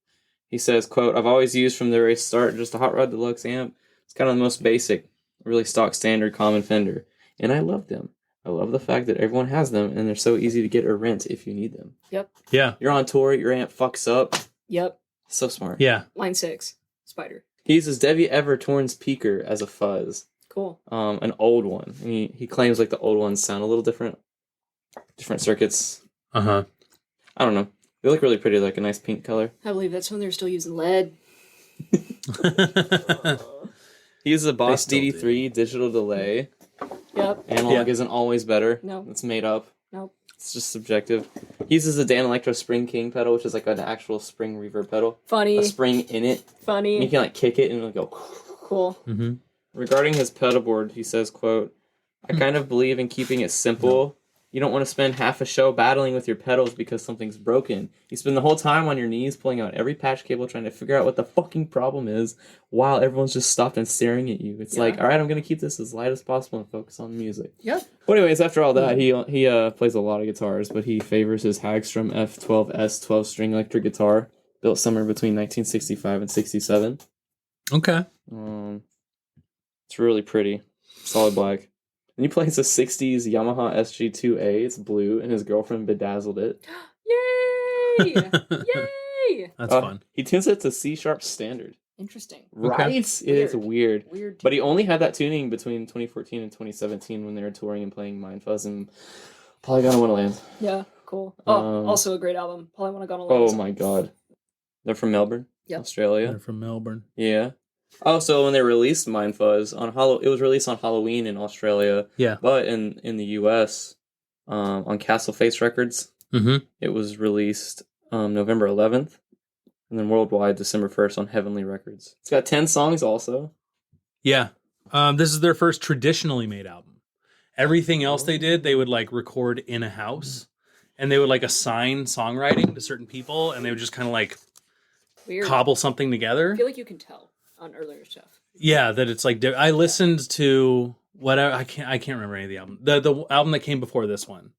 He says, quote, I've always used from the very start just a Hot Rod Deluxe amp. It's kind of the most basic, really stock standard common Fender. And I love them. I love the fact that everyone has them and they're so easy to get or rent if you need them. Yep. Yeah. You're on tour, your amp fucks up. Yep. So smart. Yeah. Line 6. Spider. He uses Devi Evertorn's Peaker as a fuzz. Cool. An old one. He claims like the old ones sound a little different. Different circuits. Uh-huh. I don't know. They look really pretty, like a nice pink color. I believe that's when they're still using lead. He uses a Boss still DD3 digital delay. Yep. Analog isn't always better. No. It's made up. Nope. It's just subjective. He uses a Dan Electro Spring King pedal, which is like an actual spring reverb pedal. Funny. A spring in it. Funny. And you can like kick it and it'll go. Cool. Mm-hmm. Regarding his pedal board, he says, quote, I kind of believe in keeping it simple. You don't want to spend half a show battling with your pedals because something's broken. You spend the whole time on your knees pulling out every patch cable trying to figure out what the fucking problem is while everyone's just stopped and staring at you. It's like, all right, I'm going to keep this as light as possible and focus on the music. Yep. But anyways, after all that, he plays a lot of guitars, but he favors his Hagstrom F12S 12-string electric guitar, built somewhere between 1965 and 67. Okay. It's really pretty. Solid black. And he plays a 60s Yamaha SG2A. It's blue, and his girlfriend bedazzled it. Yay! Yay! That's fun. He tunes it to C-sharp standard. Interesting. Right? It is weird. Weird. But he only had that tuning between 2014 and 2017 when they were touring and playing Mind Fuzz and Polygon Wonderland. Yeah, cool. Oh, also a great album. Probably want to go on a Oh my god. They're from Melbourne, Australia. They're from Melbourne. Yeah. Oh, so when they released Mind Fuzz on it was released on Halloween in Australia. Yeah. But in the US, on Castle Face Records, it was released November 11th, and then worldwide December 1st on Heavenly Records. It's got 10 songs also. Yeah. This is their first traditionally made album. Everything else they did, they would like record in a house, and they would like assign songwriting to certain people, and they would just kind of like Weird. cobble something together. I feel like you can tell on earlier stuff. Yeah, that it's like I listened to whatever I can't remember any of the album. The album that came before this one,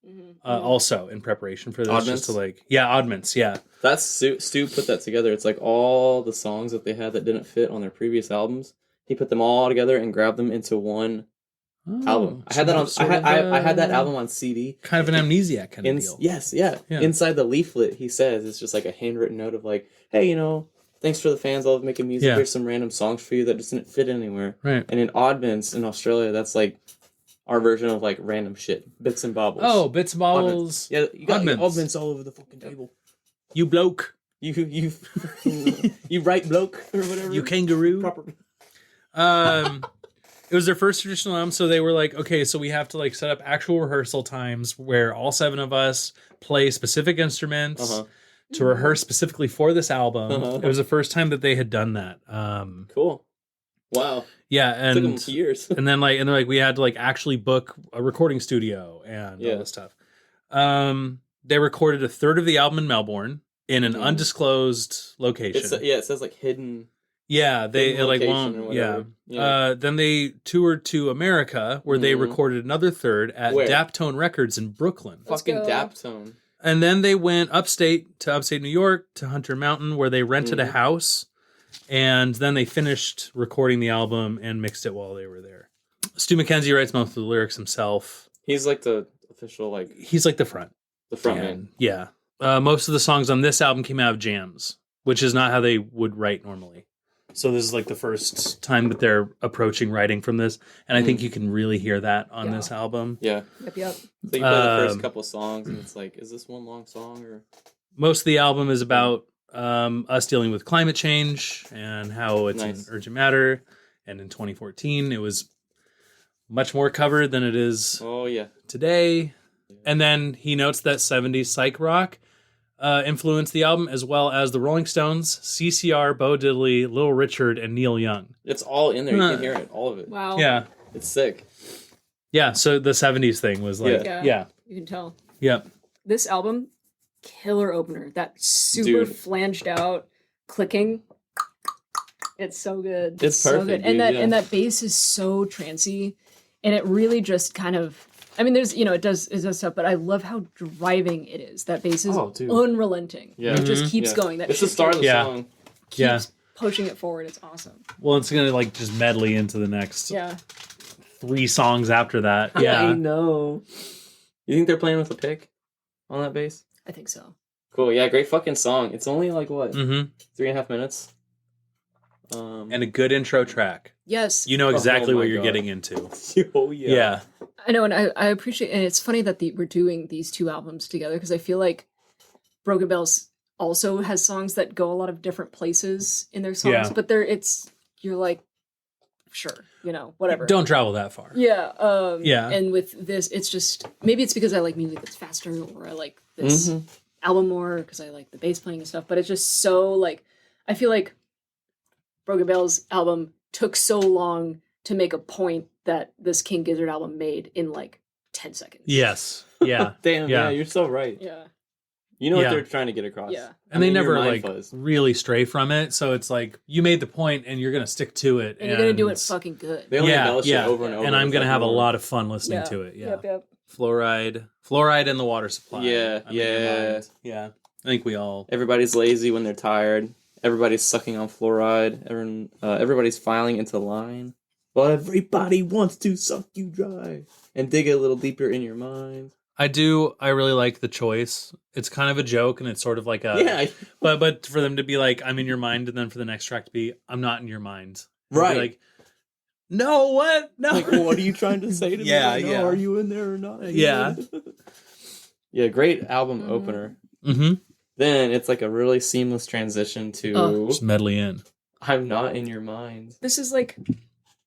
also in preparation for this, Oddments? just to like Oddments, yeah. That's Stu put that together. It's like all the songs that they had that didn't fit on their previous albums. He put them all together and grabbed them into one album. I had that on. I had that album on CD. Kind of an Amnesiac kind of deal. Yes, yeah. Inside the leaflet, he says it's just like a handwritten note of like, hey, thanks for the fans. I love making music. Yeah. Here's some random songs for you that just didn't fit anywhere. Right. And in Oddments in Australia, that's like our version of like random shit, bits and bobbles. Oh, bits and bobbles. Yeah, you got Oddments. Oddments all over the fucking table. You bloke. You you right bloke or whatever. You kangaroo. Proper. It was their first traditional album, so they were like, okay, so we have to like set up actual rehearsal times where all 7 of us play specific instruments to rehearse specifically for this album. It was the first time that they had done that. Cool. Wow. Yeah, and Took them years. and then like we had to like actually book a recording studio and all this stuff. They recorded a third of the album in Melbourne in an undisclosed location. It says like hidden. Yeah, they hidden like location or won't. whatever. Yeah. Then they toured to America, where they recorded another third at Where? Daptone Records in Brooklyn. Fucking go. Daptone. And then they went upstate New York to Hunter Mountain, where they rented a house, and then they finished recording the album and mixed it while they were there. Stu McKenzie writes most of the lyrics himself. He's like the official He's like the front man. Yeah. Most of the songs on this album came out of jams, which is not how they would write normally. So this is like the first time that they're approaching writing from this, and I think you can really hear that on this album. Yeah. Yep. So you play the first couple songs, and it's like, is this one long song or? Most of the album is about us dealing with climate change and how it's Nice. an urgent matter. And in 2014, it was much more covered than it is Oh yeah. today. And then he notes that 70s psych rock influenced the album, as well as the Rolling Stones, CCR, Bo Diddley, Little Richard, and Neil Young. It's all in there. You can hear it, all of it. Wow. Yeah. It's sick. Yeah, so the 70s thing was like, yeah. You can tell. Yep. This album, killer opener. That super Dude. flanged out clicking. It's so good. It's so perfect, good. And dude, and that bass is so trancy, and it really just kind of. I mean, there's it does stuff, but I love how driving it is. That bass is unrelenting. Yeah. It just keeps going. That It's the start of the song. keeps pushing it forward. It's awesome. Well, it's going to like just medley into the next Yeah. 3 songs after that. I Yeah. know. You think they're playing with a pick on that bass? I think so. Cool. Yeah, great fucking song. It's only like what? Mm-hmm. 3.5 minutes. And a good intro track. Yes. You know exactly Oh what my you're God. getting into. Oh Yeah. I know, and I appreciate, and it's funny that we're doing these 2 albums together, because I feel like Broken Bells also has songs that go a lot of different places in their songs, Yeah. but you're like, sure, whatever. Don't travel that far. Yeah. Yeah. And with this, it's just, maybe it's because I like music that's faster, or I like this Mhm. album more because I like the bass playing and stuff, but it's just so like, I feel like Broken Bells album took so long to make a point that this King Gizzard album made in like 10 seconds. Yes. Yeah. Damn, Yeah. yeah, you're so right. Yeah. You know what Yeah. they're trying to get across. Yeah. And they your never mind like fuzz. really stray from it. So it's like you made the point and you're going to stick to it. And you're going to do it fucking good. They only Yeah, embellish yeah. it over and over. And I'm It's going to like have a more- lot of fun listening to it. Yeah. Yep. Fluoride and the water supply. Yeah, I'm in your yeah. mind. Yeah. I think we all. Everybody's lazy when they're tired. Everybody's sucking on fluoride. Everybody's filing into line. But everybody wants to suck you dry and dig a little deeper in your mind. I really like the choice. It's kind of a joke and it's sort of like a. Yeah. But for them to be like, I'm in your mind, and then for the next track to be, I'm not in your mind. Right. Be like, no, what? No. Like, well, what are you trying to say to Yeah, me? No, yeah. Are you in there or not? Yeah. Yeah, great album opener. Mm-hmm. Then it's like a really seamless transition to Oh. Just medley in. I'm not in your mind. This is like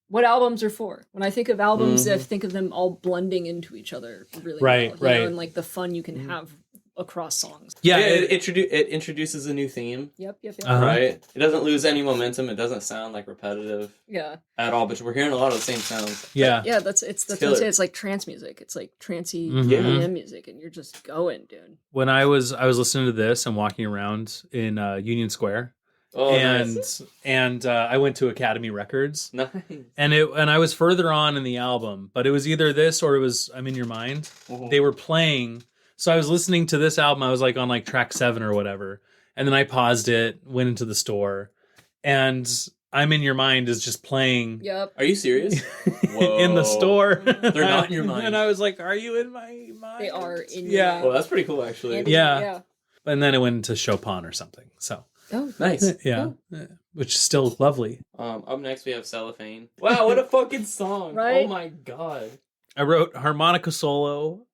what albums are for. When I think of albums, I think of them all blending into each other really Right, well. right. And like the fun you can have across songs. Yeah. it introduces a new theme, Yep. Uh-huh. right? It doesn't lose any momentum. It doesn't sound like repetitive Yeah. at all, but we're hearing a lot of the same sounds. yeah. Yeah, that's what I killer. say. It's like trance music. It's like trancey Mhm. EDM music, and you're just going, dude. When I was listening to this and walking around in Union Square, Oh, and nice. I went to Academy Records, Nice. and I was further on in the album, but it was either this or it was I'm in Your Mind. They were playing, so I was listening to this album. I was like on like track 7 or whatever, and then I paused it, went into the store, and I'm in Your Mind is just playing Yep. Are you serious? in the store. They're not in your mind. And I was like, "Are you in my mind?" They are in your Yeah. mind. Well, that's pretty cool, actually. And- Yeah. And then it went into Chopin or something. So Oh, Nice. yeah, which is still lovely. Up next, we have Cellophane. Wow, what a fucking song! Right? Oh my god. I wrote harmonica solo.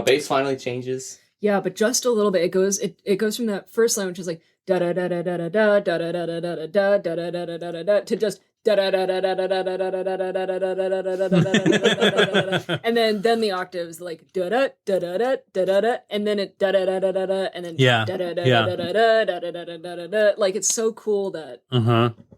Bass finally changes. Yeah, but just a little bit. It goes from that first line, which is like da da da da da da da da da da da da da da da da da da da to just da da da da da da da da da da da da da da da da da, and then the octaves like da da da da da da da da, and then it da da da da da da, and then Yeah, da da da yeah. da da da da da da da da da. Like it's so cool that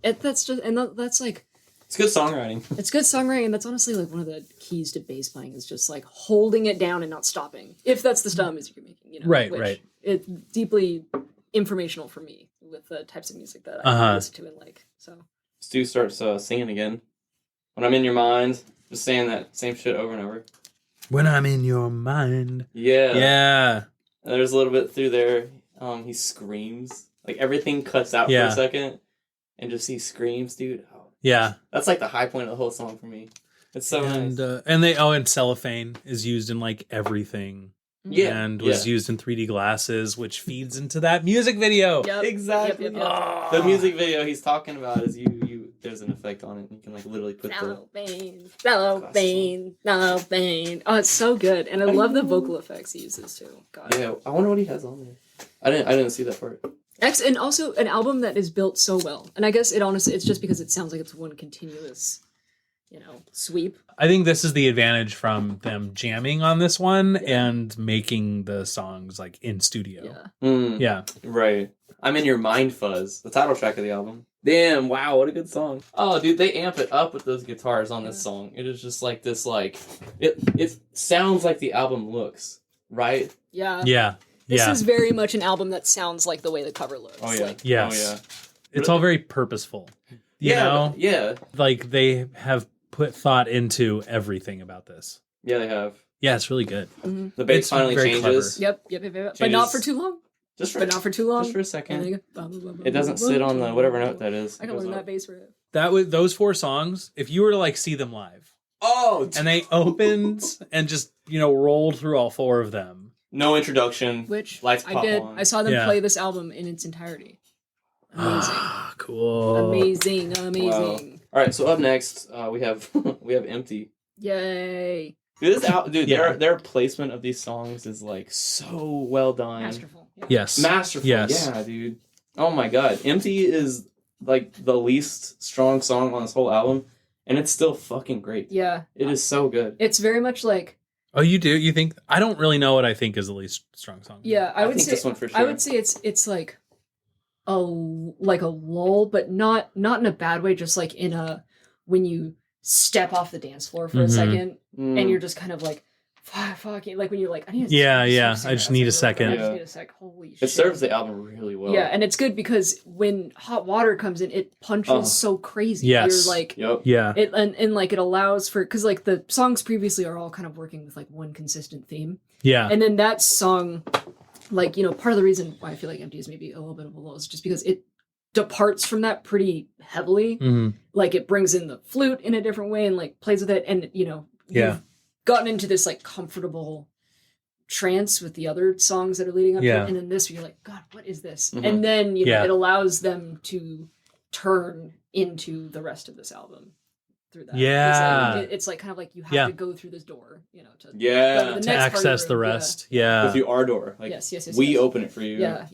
that's just that's like It's good songwriting. it's good songwriting, and that's honestly like one of the keys to bass playing is just like holding it down and not stopping. If that's the style of music you're making, Right, which right. It's deeply informational for me with the types of music that I listen to and like. So Stu starts singing again. When I'm in your mind, just saying that same shit over and over. When I'm in your mind. Yeah. Yeah. And there's a little bit through there. He screams. Like everything cuts out Yeah. for a second, and just he screams, dude. Oh, Yeah. that's like the high point of the whole song for me. It's so And nice. and cellophane is used in like everything Yeah, and was used in 3D glasses, which feeds into that music video. Yep. Exactly. Yep, yep, yep. The music video he's talking about is you. There's an effect on it. You can like literally put Cellophane, cellophane, cellophane. Oh, it's so good, and I love the vocal effects he uses too. God. Yeah, I wonder what he has on there. I didn't see that part. And also an album that is built so well, and I guess it's just because it sounds like it's one continuous, sweep. I think this is the advantage from them jamming on this one and making the songs like in studio. Yeah. Right. I'm in your mind, Fuzz, the title track of the album. Damn, wow, what a good song. Oh, dude, they amp it up with those guitars on this song. It is just like this, it sounds like the album looks, right? Yeah. Yeah. This is very much an album that sounds like the way the cover looks. Oh, yeah. Like, Yes. Oh, yeah. It's all very purposeful. You know? Yeah. Like they have put thought into everything about this. Yeah, they have. Yeah, it's really good. Mm-hmm. The bass It's finally very changes. Yep. But not for too long. Just But not for too long. Just for a And second. then you go, It doesn't sit on the whatever note that is. I can learn that bass riff. Those 4 songs, if you were to like see them live, and they opened and just rolled through all 4 of them. No introduction. Which lights I pop did. on. I saw them play this album in its entirety. Amazing. Cool. Amazing. Wow. All right, so up next we have Empty. Yay. Dude, their placement of these songs is like so well done. Masterful. Yeah. Yes. Masterful. Yes. Yeah, dude. Oh my god. Empty is like the least strong song on this whole album, and it's still fucking great. Yeah. It is so good. It's very much like. Oh, you do? You think? I don't really know what I think is the least strong song. Yeah, I would think say this one for sure. I would say it's like a lull, but not in a bad way. Just like in a when you step off the dance floor for a second and you're just kind of like fucking like when you're like I need. Yeah. I just need a second. I just need a sec. Holy shit! It serves the album really well. Yeah, and it's good because when Hot Water comes in, it punches so crazy. Yes. You're like, Yep. Yeah. it and like it allows for because like the songs previously are all kind of working with like one consistent theme. Yeah. And then that song, like, part of the reason why I feel like Empty is maybe a little bit of a lull is just because it departs from that pretty heavily. Mm-hmm. Like, it brings in the flute in a different way and, like, plays with it. And, you've gotten into this, like, comfortable trance with the other songs that are leading up to it. And then this, you're like, God, what is this? Mm-hmm. And then, it allows them to turn into the rest of this album. Through that. Yeah. It's like kind of like you have to go through this door, to go to the to next part of access the room. rest. Yeah. With our door. Like, Yes. we open it for you. Yeah.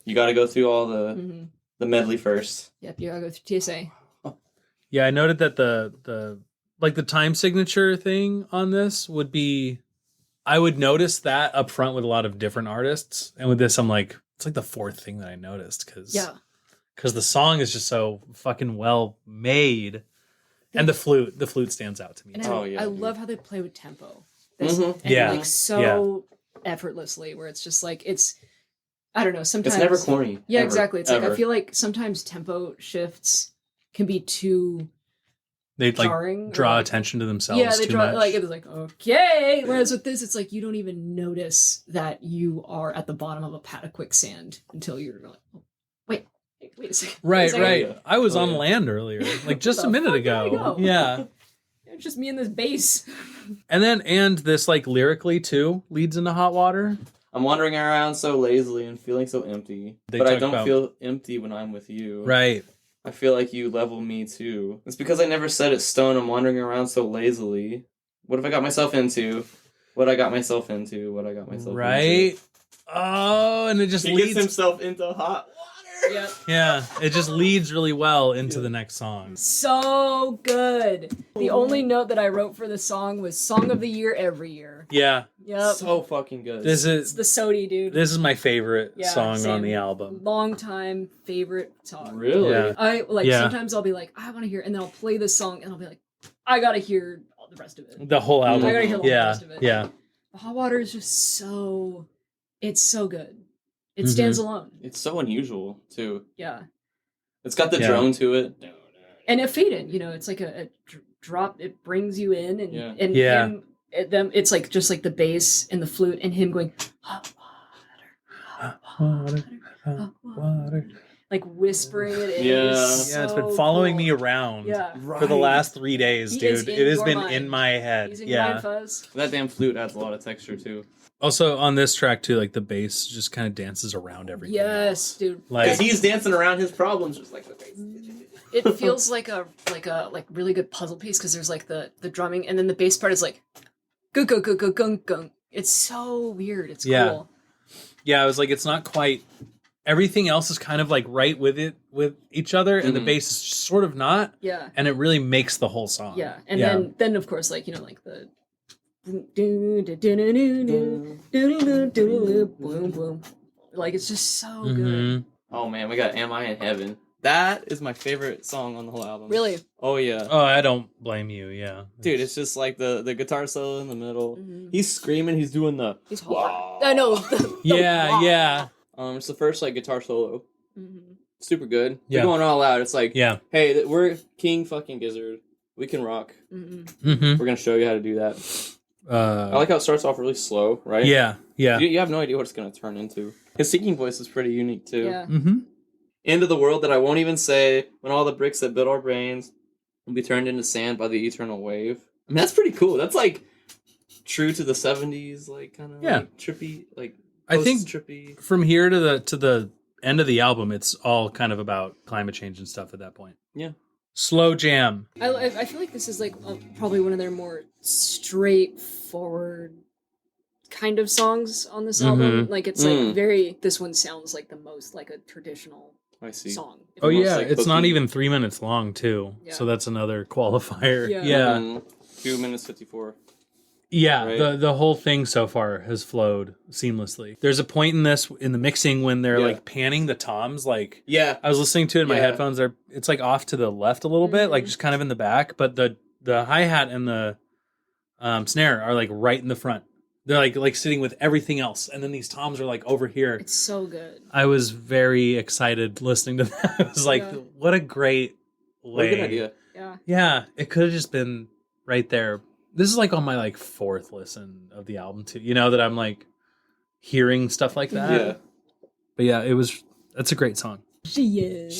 You got to go through all the medley first. Yep, you gotta go through TSA. Yeah, I noted that the like the time signature thing on this would be, I would notice that up front with a lot of different artists, and with this I'm like, it's like the 4th thing that I noticed because the song is just so fucking well made. And the flute stands out to me. And I love how they play with tempo. So effortlessly, where it's just like I don't know. Sometimes it's never corny. Yeah, ever, exactly. It's ever. like I feel like sometimes tempo shifts can be too they jarring, draw attention to themselves. Yeah, they too draw much. like it's like okay. Whereas with this, it's like you don't even notice that you are at the bottom of a pat of quicksand until you're like, oh, wait a second. Right. I was on land earlier, like just a minute ago. Yeah. It's just me and this bass. And this like lyrically too leads into Hot Water. I'm wandering around so lazily and feeling so empty. But I don't feel empty when I'm with you. Right. I feel like you level me too. It's because I never set it stone. I'm wandering around so lazily. What have I got myself into? What I got myself into? What I got myself into? Right. Oh, and it just He leads gets himself into hot water. Yep. Yeah, it just leads really well into the next song. So good. The only note that I wrote for the song was Song of the Year every year. Yeah. Yep. So fucking good. It's the Sodi, dude. This is my favorite song same. on the album. Long time favorite song. Really? Yeah. I sometimes I'll be like, I want to hear, and then I'll play this song, and I'll be like, I gotta hear all the rest of it. The whole album. I gotta hear the rest of it. Yeah. The Hot Water is just it's so good. It stands alone. It's so unusual too. Yeah. It's got the drone to it. And a fade in, it's like a drop. It brings you in, and Yeah. it's like just like the bass and the flute and him going hot water, hot water, like whispering it in. Yeah. It's been following me around for the last 3 days, He is dude. in It has your been mind. in my head. He's in your mind, Fuzz. That damn flute adds a lot of texture too. Also on this track too, like the bass just kind of dances around everything. Yes, dude. Like Because he's dancing around his problems just like the bass. It feels like a really good puzzle piece because there's like the drumming and then the bass part is like gung gung gung gung gung gung. It's so weird. It's cool. Yeah, I was like, it's not quite. Everything else is kind of like right with each other, and the bass is sort of not. Yeah. And it really makes the whole song. Yeah, and then of course like like the boom boom, like it's just so good. Oh man, we got "Am I in Heaven"? That is my favorite song on the whole album. Really? Oh yeah. Oh, I don't blame you. Yeah, Dude, it's just like the guitar solo in the middle. He's screaming. He's doing the. He's hard. I know. Yeah. It's the first like guitar solo. Super good. Yeah. They're going all out. It's like, yeah. Hey, we're King fucking Gizzard. We can rock. We're gonna show you how to do that. I like how it starts off really slow, right? Yeah. You have no idea what it's gonna turn into. His singing voice is pretty unique too. Yeah. Into the world that I won't even say, when all the bricks that build our brains will be turned into sand by the eternal wave. I mean, that's pretty cool. That's like true to the 70s, like kind of like trippy, like I think trippy. From here to the end of the album, it's all kind of about climate change and stuff at that point. Yeah. Slow jam. I feel like this is like probably one of their more straightforward kind of songs on this album. Like it's like very. This one sounds like the most like a traditional. I see. Song. Oh yeah, like it's not even 3 minutes long too. Yeah. So that's another qualifier. Yeah. 2 minutes 54. Yeah, right? the whole thing so far has flowed seamlessly. There's a point in the mixing when they're like panning the toms. Like I was listening to it in my headphones. It's like off to the left a little bit, like just kind of in the back. But the hi hat and the snare are like right in the front. They're like sitting with everything else, and then these toms are like over here. It's so good. I was very excited listening to that. I was like, what a great way. What a good idea. Yeah, it could have just been right there. This is like on my like fourth listen of the album too. You know that I'm like hearing stuff like that. Yeah. But yeah, that's a great song. Shit.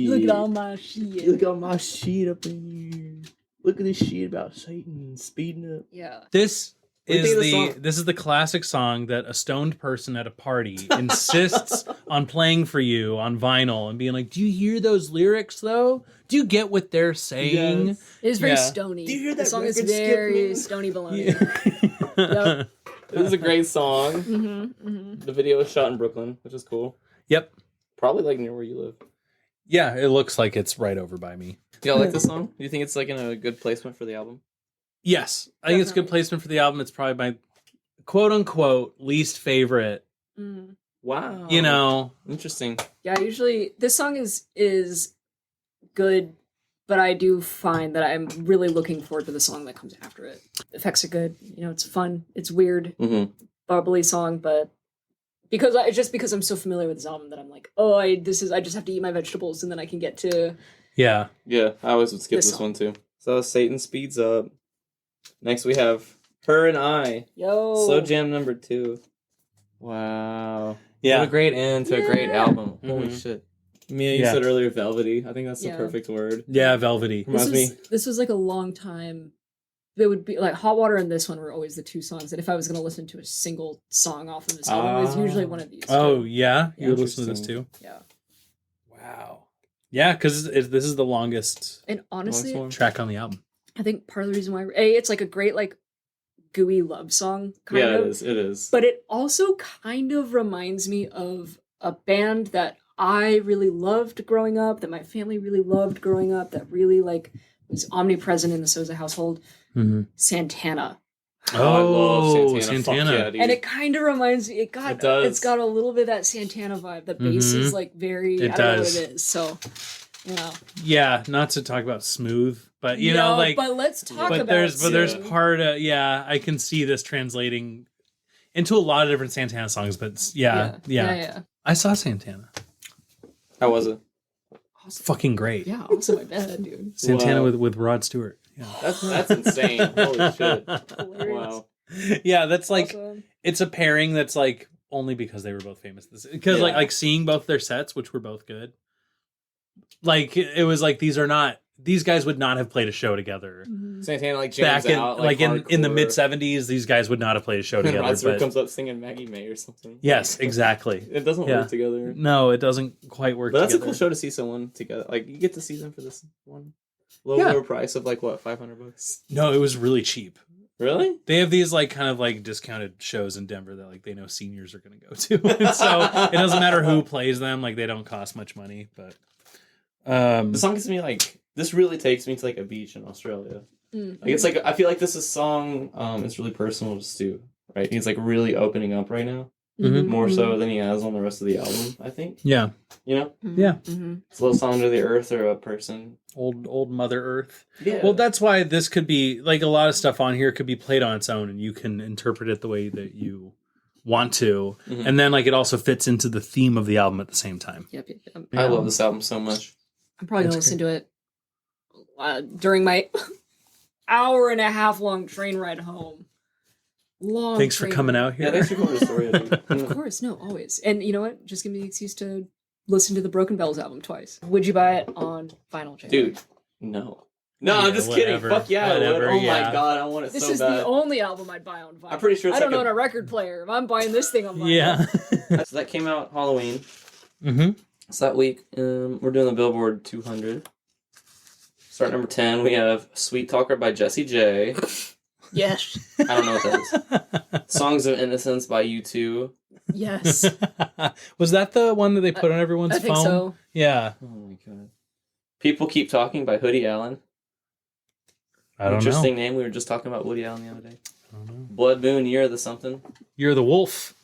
Look at all my shit. Look at all my shit up in here. Look at this shit about Satan speeding up. Yeah. This is the classic song that a stoned person at a party insists on playing for you on vinyl and being like, "Do you hear those lyrics though? Do you get what they're saying?" Yes. It is very stony. Do you hear that the song is record very skip, stony baloney. Yep. This is a great song. The video is shot in Brooklyn, which is cool. Yep. Probably like near where you live. Yeah, it looks like it's right over by me. Do y'all like this song? Do you think it's like in a good placement for the album? Yes, I think it's good placement for the album. It's probably my quote unquote least favorite. Wow. You know, interesting. Yeah, usually this song is good, but I do find that I'm really looking forward to the song that comes after it. The effects are good. You know, it's fun. It's weird, bubbly song, but because I'm so familiar with this album that I'm like, I just have to eat my vegetables and then I can get to. Yeah. I always would skip this one too. So Satan speeds up. Next we have Her and I. Slow jam number 2. Wow. Yeah. What a great end to a great album. Holy shit. Mia, you said earlier velvety. I think that's the perfect word. Yeah, velvety. This was like a long time. It would be like Hot Water and this one were always the two songs that if I was going to listen to a single song off of this album, it was usually one of these. Oh, yeah? You would listen to this too? Yeah. Wow. Yeah, because this is the longest and honestly, track on the album. I think part of the reason why it's like a great like gooey love song kind of. It is. But it also kind of reminds me of a band that I really loved growing up, that my family really loved growing up, that really like was omnipresent in the Soza household. Santana. I love Santana. And it kind of reminds me, it's got a little bit of that Santana vibe. The bass is like very, I don't know what it is. So, Yeah, not to talk about smooth, but you know, like. But let's talk about there's part of, I can see this translating into a lot of different Santana songs, but yeah. I saw Santana. How was it? Awesome. Fucking great. Yeah, awesome, I bet, dude. Santana with Rod Stewart. Yeah. That's insane. Holy shit. Hilarious. Wow. Yeah, that's like, awesome. It's a pairing that's like only because they were both famous. Because like seeing both their sets, which were both good. Like it was like these are not these guys would not have played a show together. Santana like jams Back in out, like in the hardcore. mid 70s, these guys would not have played a show And together. Rod Stewart But comes up singing Maggie May or something. yes, exactly. It doesn't Yeah. work together. No, it doesn't quite work But that's together. a cool show to see someone together. Like you get to see them for this one lower price of like what, $500? No, it was really cheap. Really? They have these like kind of like discounted shows in Denver that like they know seniors are going to go to. And so it doesn't matter who plays them, like they don't cost much money, but The song gets me like this really takes me to like a beach in Australia. Like it's like I feel like this is song is really personal to Stu, right? He's like really opening up right now. More so than he has on the rest of the album, I think. yeah. You know? Yeah. It's a little song to the earth or a person. Old Mother Earth. Yeah. Well, that's why this could be like a lot of stuff on here could be played on its own and you can interpret it the way that you want to. And then like it also fits into the theme of the album at the same time. Yep. I love this album so much. I'm probably gonna listen to it during my hour and a half long train ride home. Long. Thanks for train coming ride. out here. Yeah, thanks for coming to the story. Of course, no, always. And you know what? Just give me the excuse to listen to the Broken Bells album twice. Would you buy it on vinyl, Jay? Dude, no. No, Yeah, I'm just whatever. kidding. Fuck yeah, I would. Whatever, Oh yeah. my god, I want it This so is bad. the only album I'd buy on vinyl. I'm pretty sure it's I don't like own a record player. If I'm buying this thing on vinyl. Yeah. So that came out Halloween. Mm-hmm. So that week, we're doing the Billboard 200. Start number 10, we have Sweet Talker by Jessie J. Yes. I don't know what that is. Songs of Innocence by U2. Yes. Was that the one that they put on everyone's I think phone? so. Yeah. Oh my god. People Keep Talking by Hoodie Allen. I don't Interesting know. name. We were just talking about Woody Allen the other day. I don't know. Blood Moon, Year of the Something. You're the wolf.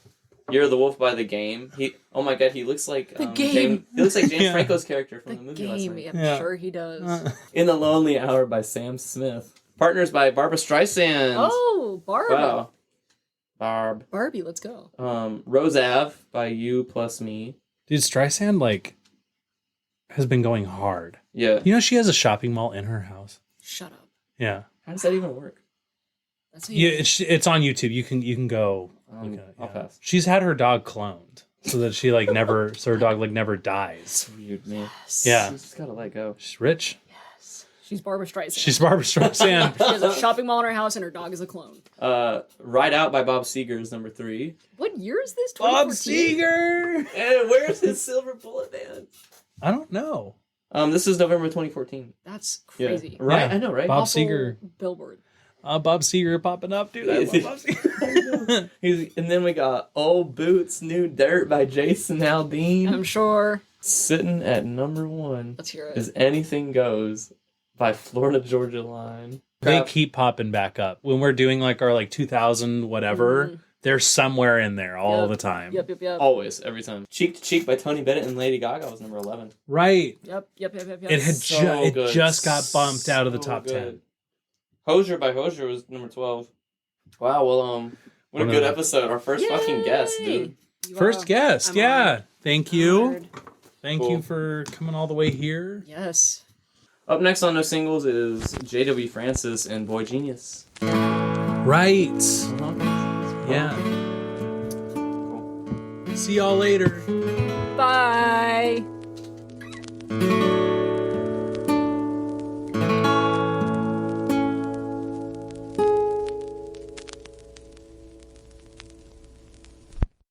Year of the Wolf by The Game. Oh my god, he looks like The Game. He looks like James Yeah. Franco's character from The the movie last game. night. I'm Yeah. sure he does. In the Lonely Hour by Sam Smith. Partners by Barbra Streisand. Oh, Barbie. Wow. Barb. Barbie, let's go. Rose Ave by You Plus Me. Dude, Streisand like has been going hard. Yeah. You know she has a shopping mall in her house. Shut up. Yeah. How does that even work? That's how Yeah, it's on YouTube. You can go. I'll yeah. pass. She's had her dog cloned so that she like never so her dog like never dies. Weird, man. Yeah. She's just gotta let go. She's rich. Yes. She's Barbra Streisand. She's Barbra Streisand. She has a shopping mall in her house and her dog is a clone. Ride Out by Bob Seger is number 3. What year is this? Bob 2014? Seger. And where's his Silver Bullet Band? I don't know. This is November 2014. That's Yeah. crazy. Right? Yeah. I know, right? Bob Awful Seger. Billboard. Bob Seger popping up, dude. I love Bob Seger. And then we got Old Boots, New Dirt by Jason Aldean. I'm sure. Sitting at number 1 Let's hear it. is Anything Goes by Florida Georgia Line. They keep popping back up. When we're doing like our like 2000 whatever, they're somewhere in there all Yep. the time. Yep. Always, every time. Cheek to Cheek by Tony Bennett and Lady Gaga was number 11. Right. Yep. It had So it good. just got bumped out of the So top good. 10. Hosier by Hosier was number 12. Wow, well, what a One of good the- episode. Our first fucking guest, dude. First guest, I'm yeah. honored. Thank you. Honored. Thank Cool. you for coming all the way here. Yes. Up next on No Singles is J.W. Francis and Boy Genius. Right. Yeah. See y'all later. Bye.